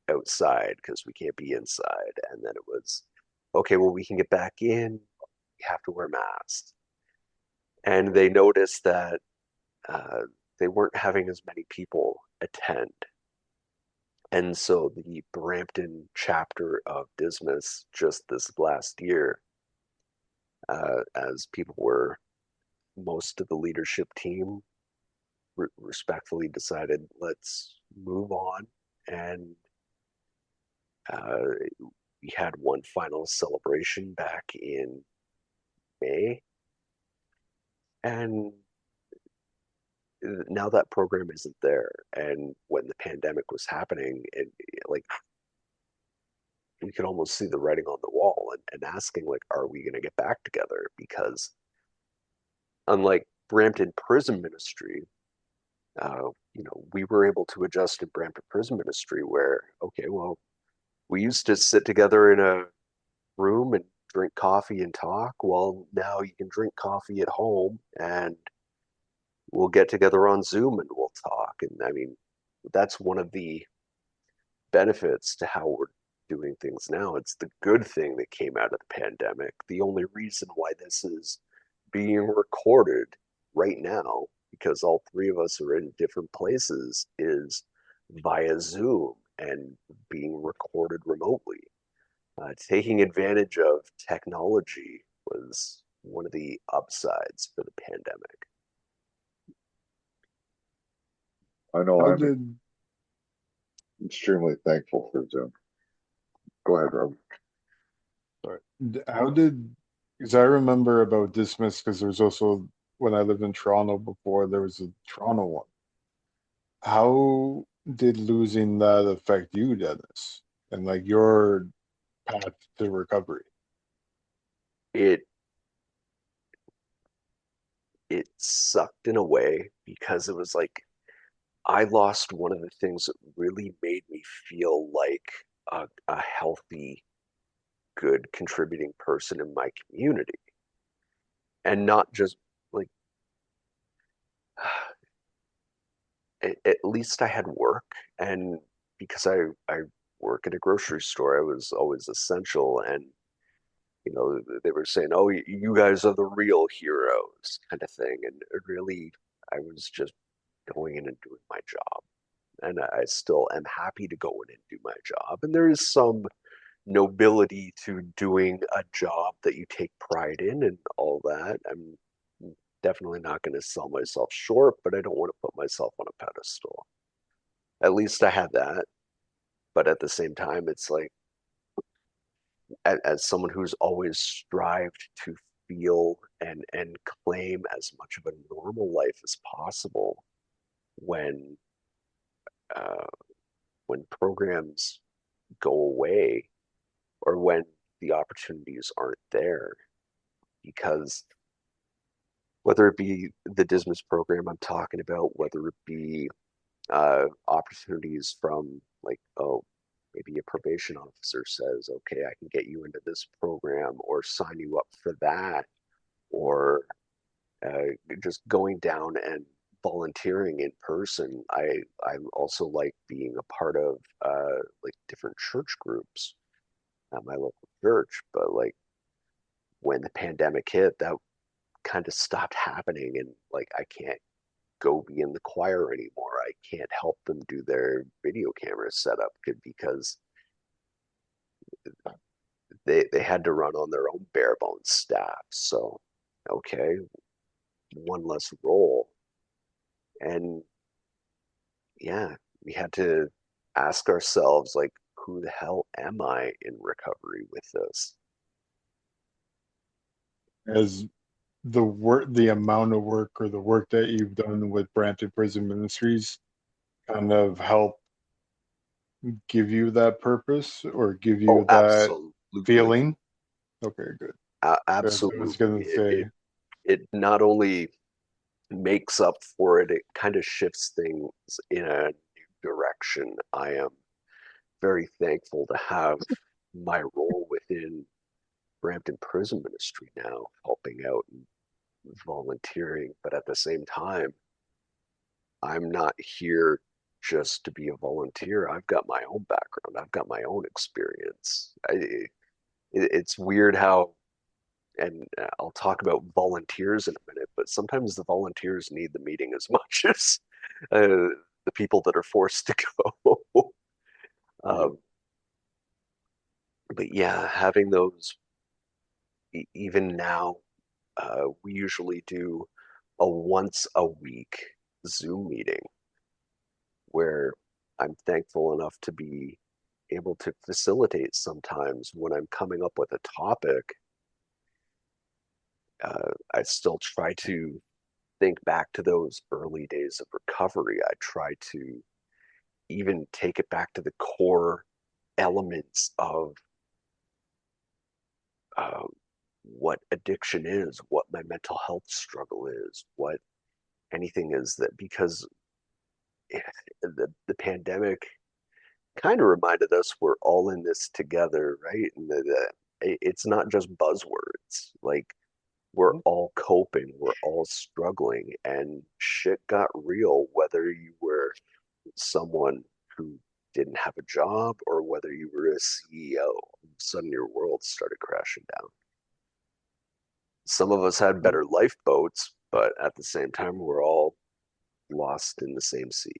outside because we can't be inside. And then it was, okay, well, we can get back in. We have to wear masks. And they noticed that uh, they weren't having as many people attend. And so the Brampton chapter of Dismas just this last year, as people were, most of the leadership team respectfully decided, let's move on. And uh, we had one final celebration back in May. And now that program isn't there. And when the pandemic was happening, like we could almost see the writing on the wall and asking, like, are we going to get back together? Because unlike Brampton Prison Ministry, we were able to adjust in Brampton Prison Ministry where, okay, well, we used to sit together in a room and drink coffee and talk. Well, now you can drink coffee at home and we'll get together on Zoom and we'll talk. And I mean, that's one of the benefits to how we're doing things now. It's the good thing that came out of the pandemic. The only reason why this is being recorded right now, because all three of us are in different places, is via Zoom and being recorded remotely. Taking advantage of technology was one of the upsides for the pandemic. I know How I'm did extremely thankful for Zoom. Go ahead, Rob. sorry, how did because I remember about Dismiss because there was also when I lived in Toronto before there was a Toronto one. How did losing that affect you, Dennis? And like your path to recovery? It it sucked in a way because it was like I lost one of the things that really made me feel like a healthy, good contributing person in my community, and not just like at least I had work, and because I work at a grocery store, I was always essential, and they were saying, "Oh, you guys are the real heroes," kind of thing, and really, I was just going in and doing my job, and I still am happy to go in and do my job, and there is some nobility to doing a job that you take pride in and all that. I'm definitely not going to sell myself short, but I don't want to put myself on a pedestal. At least I had that. But at the same time, it's like, as someone who's always strived to feel and claim as much of a normal life as possible, when uh, when programs go away or when the opportunities aren't there, because whether it be the Dismas program I'm talking about, whether it be opportunities from like, oh, maybe a probation officer says, okay, I can get you into this program or sign you up for that, or uh, just going down and volunteering in person. I also like being a part of like different church groups at my local church, but like when the pandemic hit, that kind of stopped happening, and like I can't go be in the choir anymore. I can't help them do their video camera setup because they had to run on their own bare bones staff. So, okay, one less role. And yeah, we had to ask ourselves, like, who the hell am I in recovery with this? As the amount of work or the work that you've done with Brampton Prison Ministries kind of help give you that purpose or give Oh, you that absolutely. feeling? Okay, good. I was Absolutely. gonna It, say, it, it not only makes up for it, it kind of shifts things in a new direction. I am very thankful to have my role within Brampton Prison Ministry now, helping out and volunteering. But at the same time, I'm not here just to be a volunteer. I've got my own background, I've got my own experience. It's weird how, and I'll talk about volunteers in a minute, but sometimes the volunteers need the meeting as much as the people that are forced to go. um, but yeah, having those, even now, we usually do a once a week Zoom meeting where I'm thankful enough to be able to facilitate sometimes when I'm coming up with a topic. I still try to think back to those early days of recovery. I try to even take it back to the core elements of um, what addiction is, what my mental health struggle is, what anything is, that because the pandemic kind of reminded us we're all in this together, right? And it's not just buzzwords. Like, we're all coping, we're all struggling, and shit got real, whether you were someone who didn't have a job or whether you were a CEO. All of a sudden, your world started crashing down. Some of us had better lifeboats, but at the same time, we're all lost in the same sea.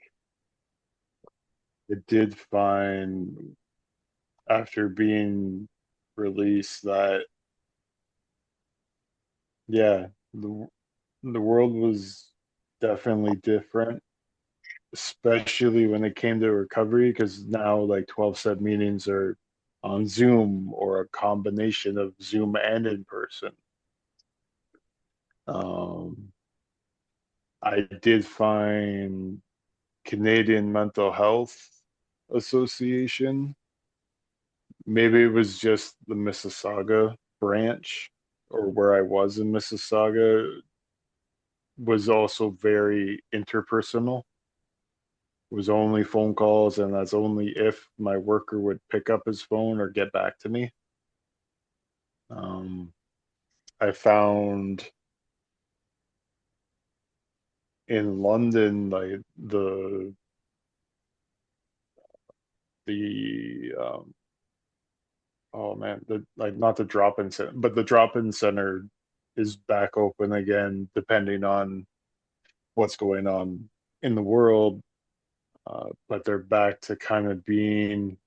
it did find after being released that, yeah, the world was definitely different, especially when it came to recovery, because now like 12-step meetings are on Zoom or a combination of Zoom and in person. Um, I did find Canadian Mental Health Association maybe it was just the Mississauga branch or where I was in Mississauga was also very interpersonal. It was only phone calls, and that's only if my worker would pick up his phone or get back to me. Um, I found in London, like the oh man, the like not the drop-in center, but the drop-in center is back open again, depending on what's going on in the world. But they're back to kind of being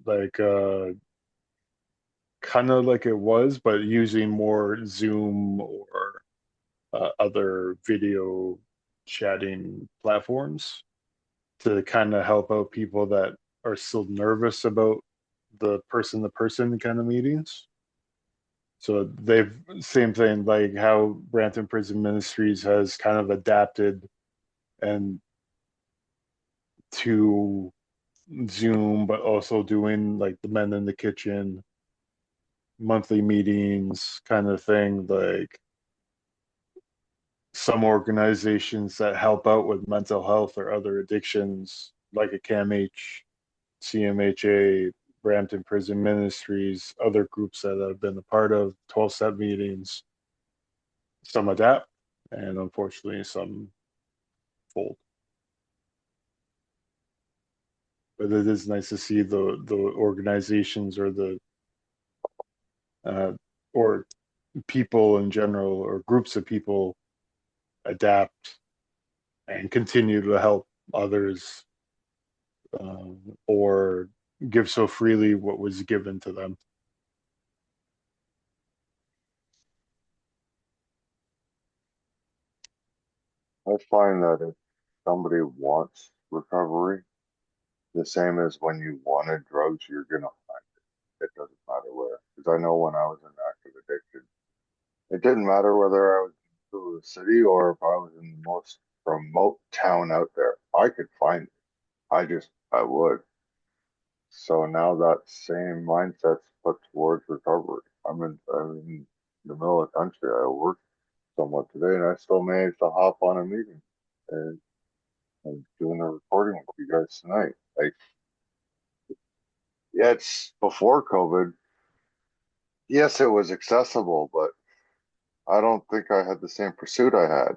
like kind of like it was, but using more Zoom or other video chatting platforms to kind of help out people that are still nervous about the person-to-person kind of meetings. So they've same thing like how Brampton Prison Ministries has kind of adapted and to Zoom, but also doing like the men in the kitchen monthly meetings kind of thing. Like some organizations that help out with mental health or other addictions, like a CAMH, CMHA, Brampton Prison Ministries, other groups that I've been a part of, 12-step meetings, some adapt, and unfortunately, some fold. But it is nice to see the organizations or the uh, or people in general or groups of people adapt and continue to help others or give so freely what was given to them. I find that if somebody wants recovery, the same as when you wanted drugs, you're gonna find it. It doesn't matter where. Because I know when I was in active addiction, it didn't matter whether I was in the city or if I was in the most remote town out there. I could find it. I would. So now that same mindset's put towards recovery. I'm in the middle of the country. I work somewhat today, and I still managed to hop on a meeting and I'm doing a recording with you guys tonight. Like, yeah, it's before COVID. Yes, it was accessible, but I don't think I had the same pursuit I had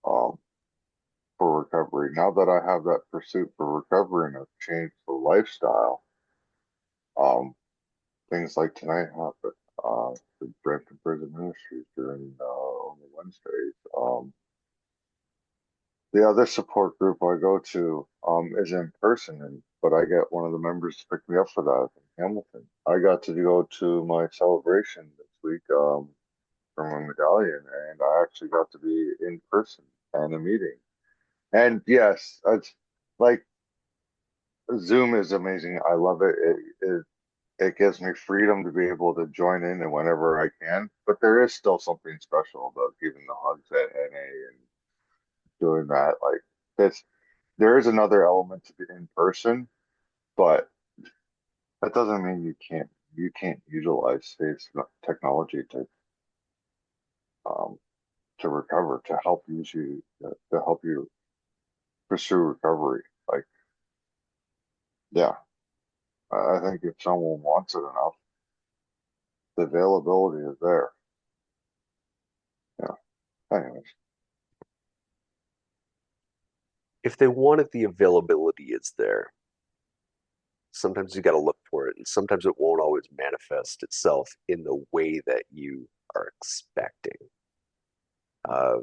um, for recovery. Now that I have that pursuit for recovery and I've changed the lifestyle, um, things like tonight happen. The Brampton Prison Ministries during on the Wednesdays. The other support group I go to is in person, but I get one of the members to pick me up for that in Hamilton. I got to go to my celebration this week for my medallion, and I actually got to be in person and a meeting. And yes, it's like Zoom is amazing. I love it. It gives me freedom to be able to join in and whenever I can. But there is still something special about giving the hugs at NA and doing that. Like it's there is another element to the in person, but that doesn't mean you can't utilize today's technology um to recover to help to help you pursue recovery. Like yeah, I think if someone wants it enough, the availability is there. Yeah. Anyways, If they want it, the availability is there. Sometimes you got to look for it, and sometimes it won't always manifest itself in the way that you are expecting. Uh,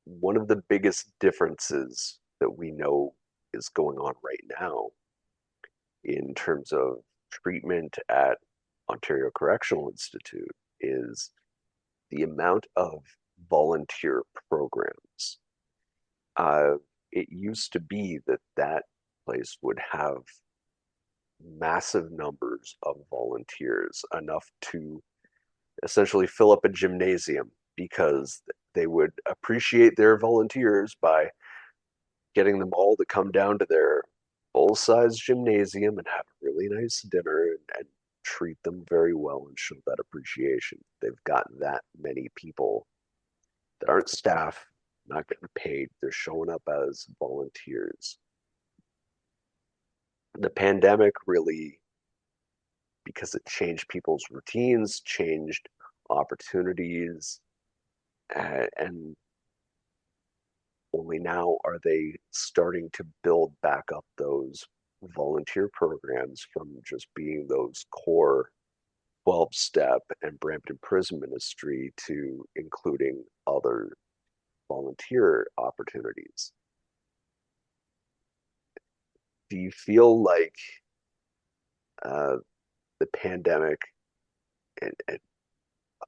One of the biggest differences that we know is going on right now in terms of treatment at Ontario Correctional Institute is the amount of volunteer programs. Uh, it used to be that that place would have massive numbers of volunteers, enough to essentially fill up a gymnasium because they would appreciate their volunteers by getting them all to come down to their full size gymnasium and have a really nice dinner and treat them very well and show that appreciation. They've got that many people that aren't staff, not getting paid. They're showing up as volunteers. The pandemic really, because it changed people's routines, changed opportunities, and only now are they starting to build back up those volunteer programs from just being those core 12-step and Brampton Prison Ministry to including other volunteer opportunities. Do you feel like uh, the pandemic it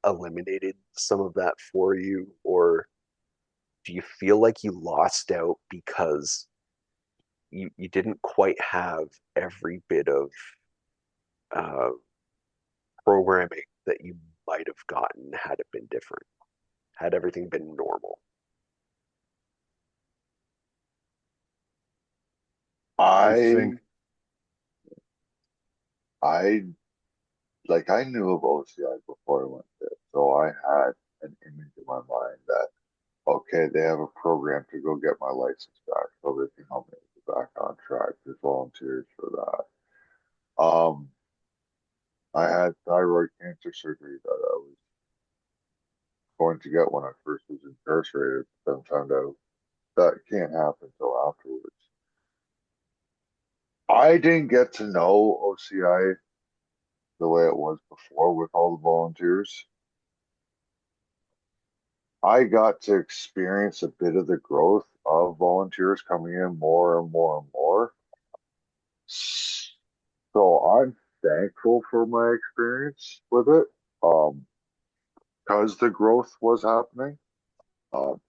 eliminated some of that for you, or do you feel like you lost out because you didn't quite have every bit of uh, programming that you might have gotten had it been different, had everything been normal? I I think I I knew of OCI before I went there, so I had an image in my mind that okay, they have a program to go get my license back, so they can help me get back on track. There's volunteers for that. I had thyroid cancer surgery that I was going to get when I first was incarcerated, then found out that can't happen until afterwards. I didn't get to know OCI the way it was before with all the volunteers. I got to experience a bit of the growth of volunteers coming in more and more and more. So I'm thankful for my experience with it, um, because the growth was happening. Um,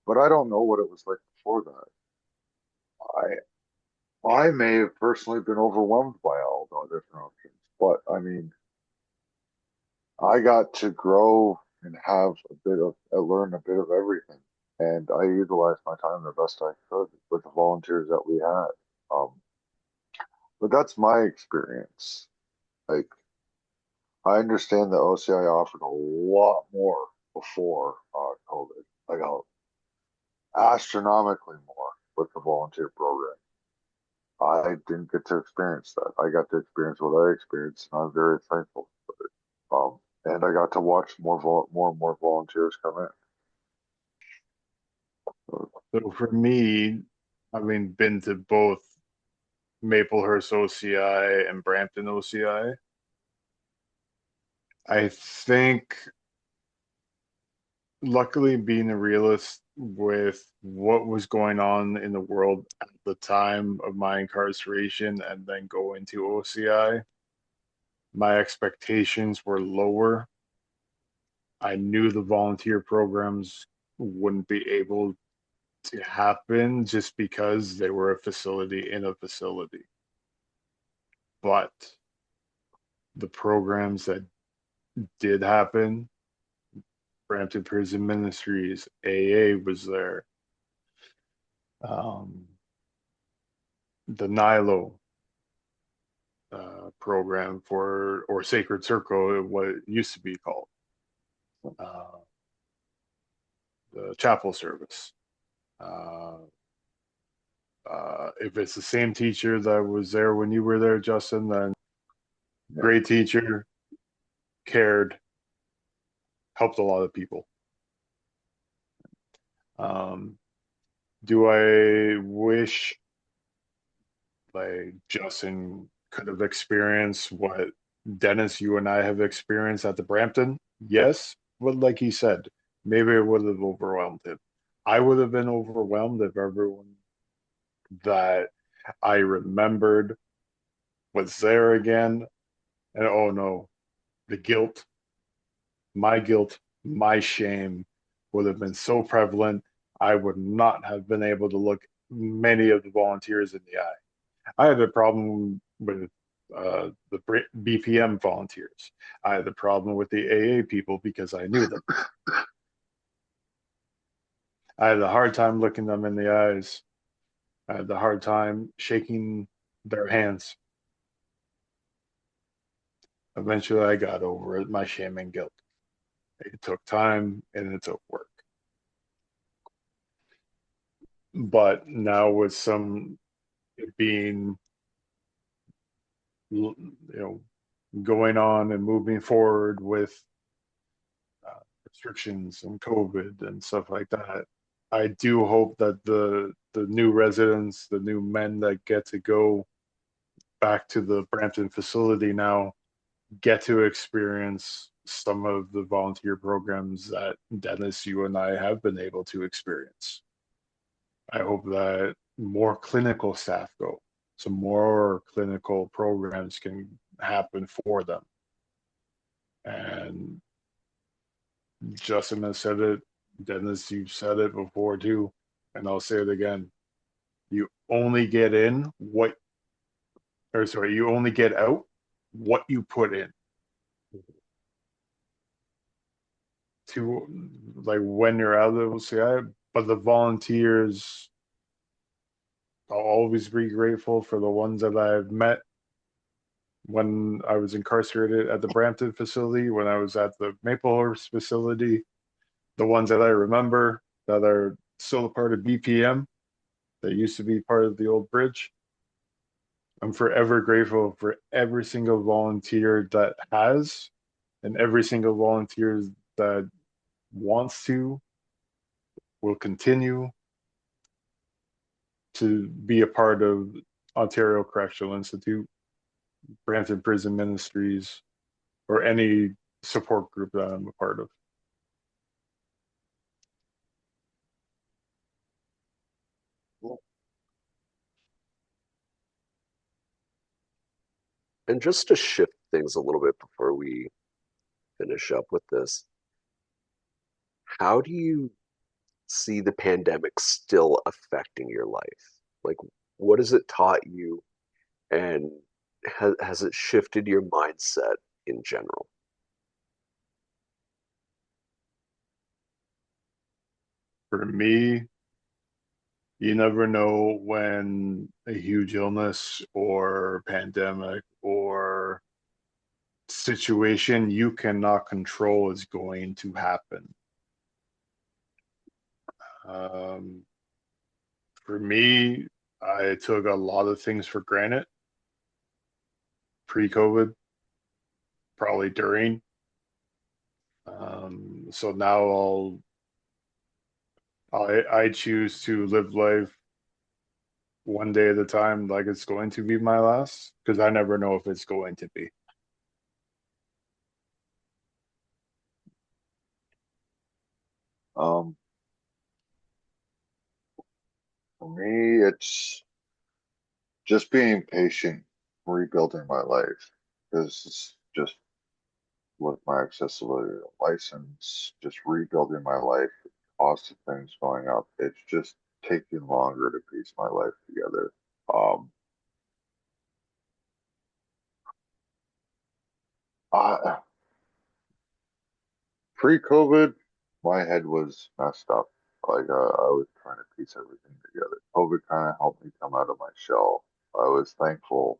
but I don't know what it was like before that. I may have personally been overwhelmed by all the different options, but I mean, I got to grow and have a bit of, learn a bit of everything. And I utilized my time the best I could with the volunteers that we had. Um, but that's my experience. Like, I understand that OCI offered a lot more before COVID, like astronomically more with the volunteer program. I didn't get to experience that. I got to experience what I experienced, and I'm very thankful for it. And I got to watch more and more volunteers come in. so. For me, having been to both Maplehurst OCI and Brampton OCI, I think luckily being a realist with what was going on in the world at the time of my incarceration and then going to OCI, my expectations were lower. I knew the volunteer programs wouldn't be able to happen just because they were a facility in a facility. But the programs that did happen, Brampton Prison Ministries, AA was there, um, the NILO program for, or Sacred Circle, what it used to be called, uh, the chapel service. Uh, if it's the same teacher that was there when you were there, Justin, then Yeah. great teacher, cared, helped a lot of people. Um, do I wish like Justin could have experienced what Dennis, you and I have experienced at the Brampton? Yes, but like he said, maybe it would have overwhelmed him. I would have been overwhelmed if everyone that I remembered was there again. And oh no, the guilt, my shame would have been so prevalent. I would not have been able to look many of the volunteers in the eye. I had a problem with the BPM volunteers. I had a problem with the AA people because I knew them. I had a hard time looking them in the eyes. I had a hard time shaking their hands. Eventually, I got over it, my shame and guilt. It took time and it took work. But now with some it being, going on and moving forward with restrictions and COVID and stuff like that, I do hope that the new residents, the new men that get to go back to the Brampton facility now, get to experience some of the volunteer programs that Dennis, you and I have been able to experience. I hope that more clinical staff go, so more clinical programs can happen for them. And Justin has said it, Dennis, you've said it before too, and I'll say it again. You only get in what, or sorry, you only get out what you put in. To like when you're out of the CI, but the volunteers, I'll always be grateful for the ones that I've met when I was incarcerated at the Brampton facility, when I was at the Maplehorse facility, the ones that I remember that are still a part of BPM, that used to be part of the old bridge. I'm forever grateful for every single volunteer that has, and every single volunteer that wants to, will continue to be a part of Ontario Correctional Institute, Brampton Prison Ministries, or any support group that I'm a part of. And just to shift things a little bit before we finish up with this, how do you see the pandemic still affecting your life? Like, what has it taught you, and has it shifted your mindset in general? For me, you never know when a huge illness or pandemic or situation you cannot control is going to happen. Um, for me, I took a lot of things for granted pre-COVID, probably during. So now I choose to live life one day at a time, like it's going to be my last, because I never know if it's going to be. Um, for me, it's just being patient, rebuilding my life. Because it's just with my accessibility license, just rebuilding my life, cost of things going up. It's just taking longer to piece my life together. Um, I, Pre-COVID, my head was messed up. Like I was trying to piece everything together. COVID kind of helped me come out of my shell. I was thankful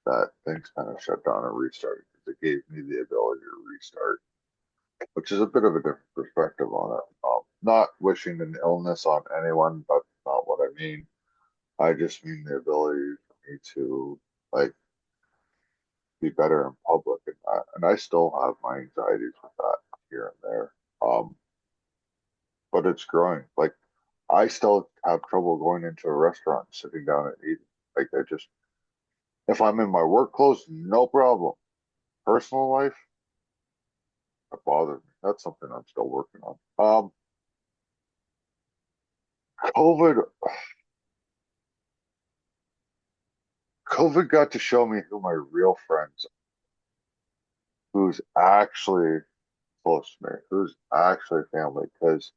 that things kind of shut down and restarted because it gave me the ability to restart, which is a bit of a different perspective on it. Not wishing an illness on anyone, but not what I mean. I just mean the ability for me to like be better in public, and I still have my anxieties with that here and there. But it's growing. Like I still have trouble going into a restaurant, sitting down and eating. Like I just, if I'm in my work clothes, no problem. Personal life, it bothers me. That's something I'm still working on. COVID, COVID got to show me who my real friends, who's actually close to me, who's actually family. Because,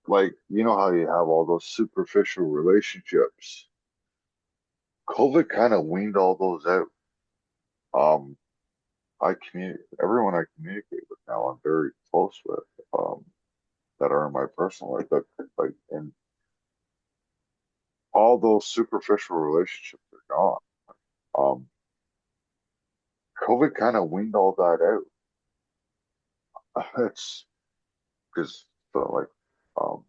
like, you know how you have all those superficial relationships. COVID kind of weaned all those out. Um, I communicate everyone I communicate with now. I'm very close with, that are in my personal life. That like, and all those superficial relationships are gone. Um, COVID kind of weaned all that out. It's because like um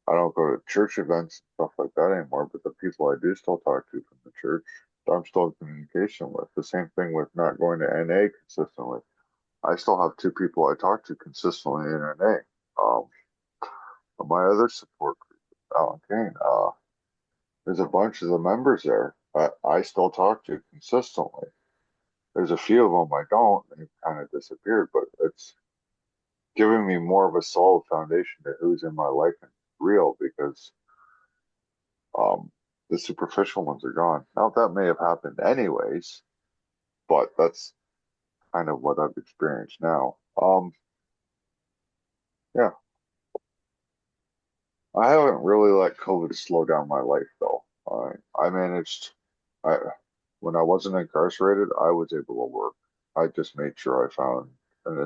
I don't go to church events and stuff like that anymore, but the people I do still talk to from the church, I'm still in communication with. The same thing with not going to NA consistently. I still have two people I talk to consistently in NA. My other support group, Alan Kane, there's a bunch of the members there that I still talk to consistently. There's a few of them I don't, they've kind of disappeared, but it's giving me more of a solid foundation to who's in my life and real because um, the superficial ones are gone. Now that may have happened anyways, but that's kind of what I've experienced now. Yeah, I haven't really let COVID slow down my life though. I managed. I when I wasn't incarcerated, I was able to work. I just made sure I found an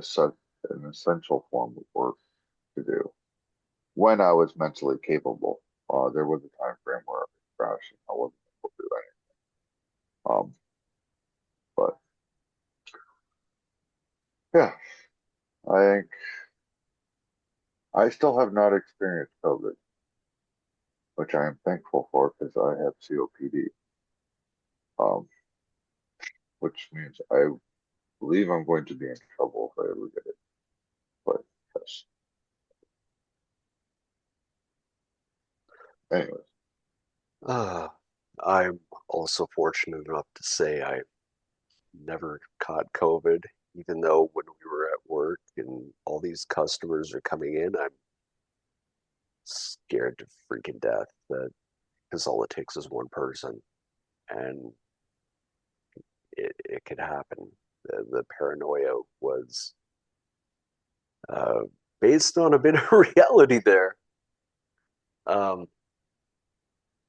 essential form of work to do when I was mentally capable. There was a time frame where I was crashing. I wasn't able to do anything. But yeah, I think I still have not experienced COVID, which I am thankful for because I have COPD, um, which means I believe I'm going to be in trouble if I ever get it. But yes, anyways, Uh, I'm also fortunate enough to say I never caught COVID, even though when we were at work and all these customers are coming in, I'm scared to freaking death that because all it takes is one person and it could happen. The paranoia was uh, based on a bit of reality there. Um,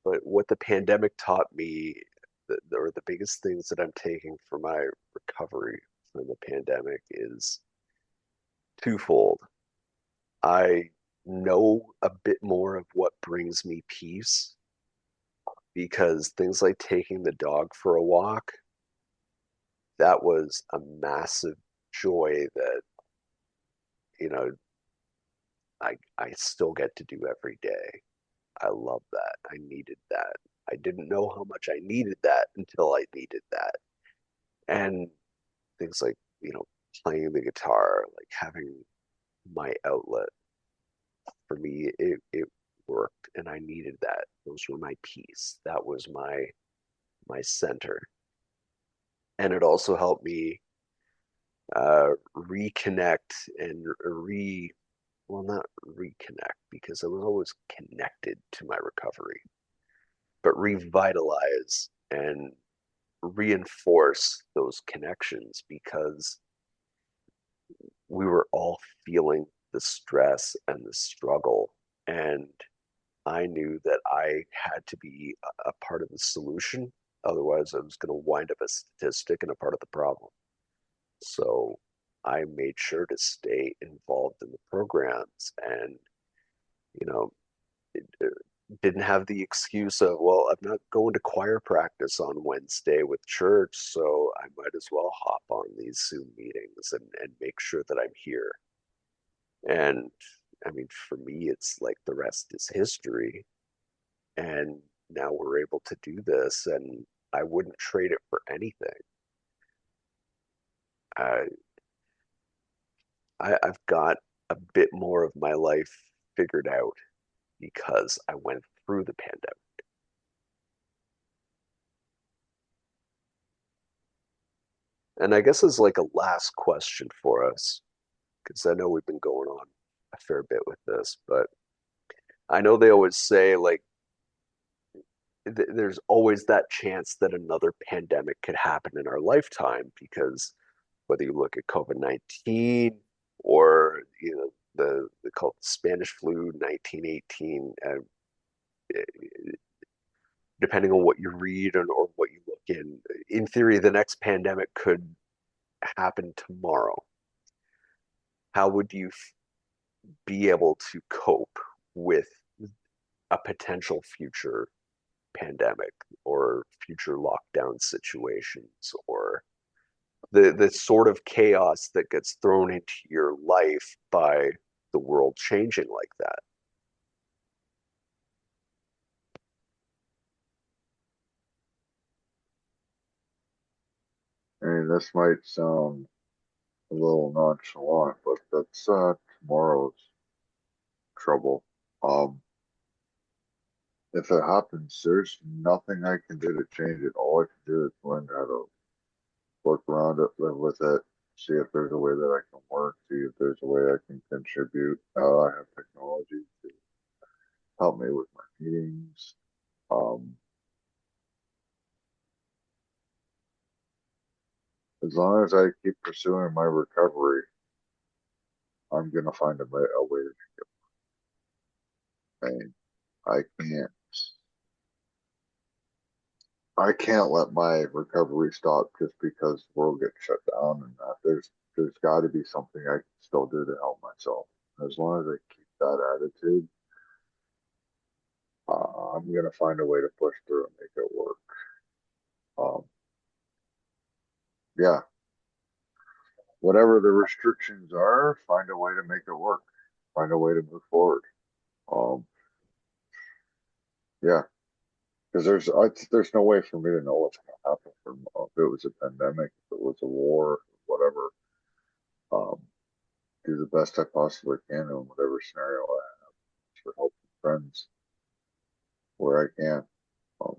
but what the pandemic taught me, or the biggest things that I'm taking for my recovery from the pandemic is twofold. I know a bit more of what brings me peace because things like taking the dog for a walk, that was a massive joy that, you know, I still get to do every day. I love that. I needed that. I didn't know how much I needed that until I needed that. And things like, playing the guitar, like having my outlet for me, it worked and I needed that. Those were my peace. That was my center. And it also helped me reconnect and well, not reconnect because I was always connected to my recovery, but revitalize and reinforce those connections because we were all feeling the stress and the struggle. And I knew that I had to be a part of the solution. Otherwise, I was going to wind up a statistic and a part of the problem. So I made sure to stay involved in the programs and, you know, it didn't have the excuse of, well, I'm not going to choir practice on Wednesday with church, so I might as well hop on these Zoom meetings and make sure that I'm here. And I mean, for me, it's like the rest is history. And now we're able to do this, and I wouldn't trade it for anything. I, I've got a bit more of my life figured out because I went through the pandemic. And I guess as like a last question for us, because I know we've been going on a fair bit with this, but I know they always say like there's always that chance that another pandemic could happen in our lifetime because whether you look at COVID-19 or they call it Spanish flu 1918, depending on what you read or what you look in theory, the next pandemic could happen tomorrow. How would you be able to cope with a potential future pandemic or future lockdown situations or the sort of chaos that gets thrown into your life by the world changing like that. I mean, this might sound a little nonchalant, but that's tomorrow's trouble. Um, if it happens, there's nothing I can do to change it. All I can do is learn how to work around it, live with it, see if there's a way that I can work, see if there's a way I can contribute. I have technology to help me with my meetings. Um, as long as I keep pursuing my recovery, I'm gonna find a way to make it. I can't I can't let my recovery stop just because the world gets shut down and that. There's got to be something I can still do to help myself. As long as I keep that attitude, I'm gonna find a way to push through and make it work. Um, yeah, whatever the restrictions are, find a way to make it work. Find a way to move forward. Um, yeah, because there's no way for me to know what's going to happen from if it was a pandemic, if it was a war, whatever. Um, do the best I possibly can in whatever scenario I have for helping friends where I can. Um,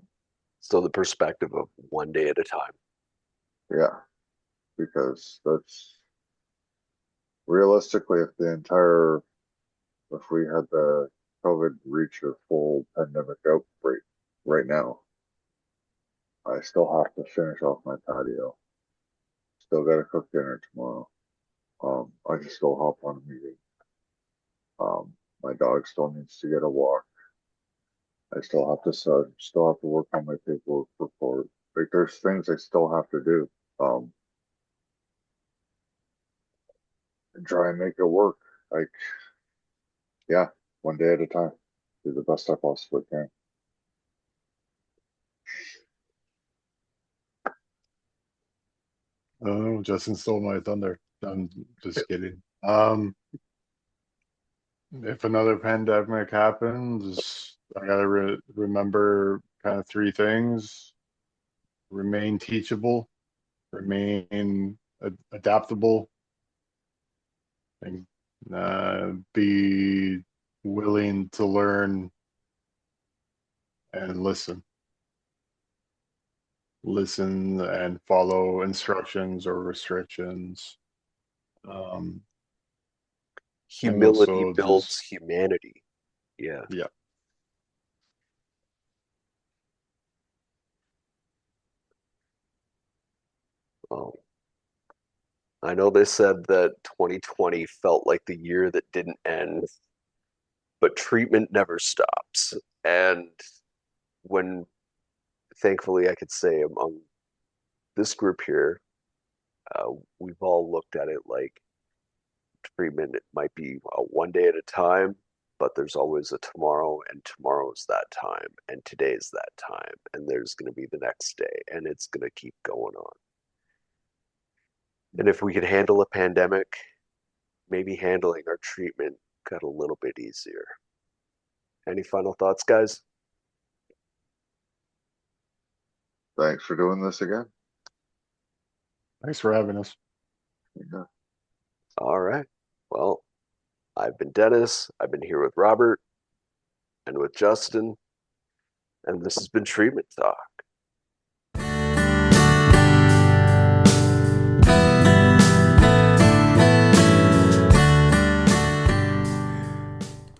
So the perspective of one day at a time. yeah, because that's realistically, if we had the COVID reach a full pandemic outbreak right now, I still have to finish off my patio. Still got to cook dinner tomorrow. I can still hop on a meeting. My dog still needs to get a walk. I still have to work on my paperwork report. Like there's things I still have to do. Um, and try and make it work. Like, yeah, one day at a time. Do the best I possibly can. Oh, Justin stole my thunder. I'm just kidding. If another pandemic happens, I gotta remember kind of three things: remain teachable, remain adaptable, and be willing to learn and listen. Listen and follow instructions or restrictions. Um, and Humility also builds just, humanity. Yeah. yeah. Well, I know they said that 2020 felt like the year that didn't end, but treatment never stops. And when thankfully I could say among this group here, uh, we've all looked at it like treatment it might be one day at a time, but there's always a tomorrow, and tomorrow's that time, and today's that time, and there's going to be the next day, and it's going to keep going on. And if we could handle a pandemic, maybe handling our treatment got a little bit easier. Any final thoughts, guys? Thanks for doing this again. Thanks for having us. Yeah. All right. Well, I've been Dennis. I've been here with Robert and with Justin, and this has been Treatment Talk.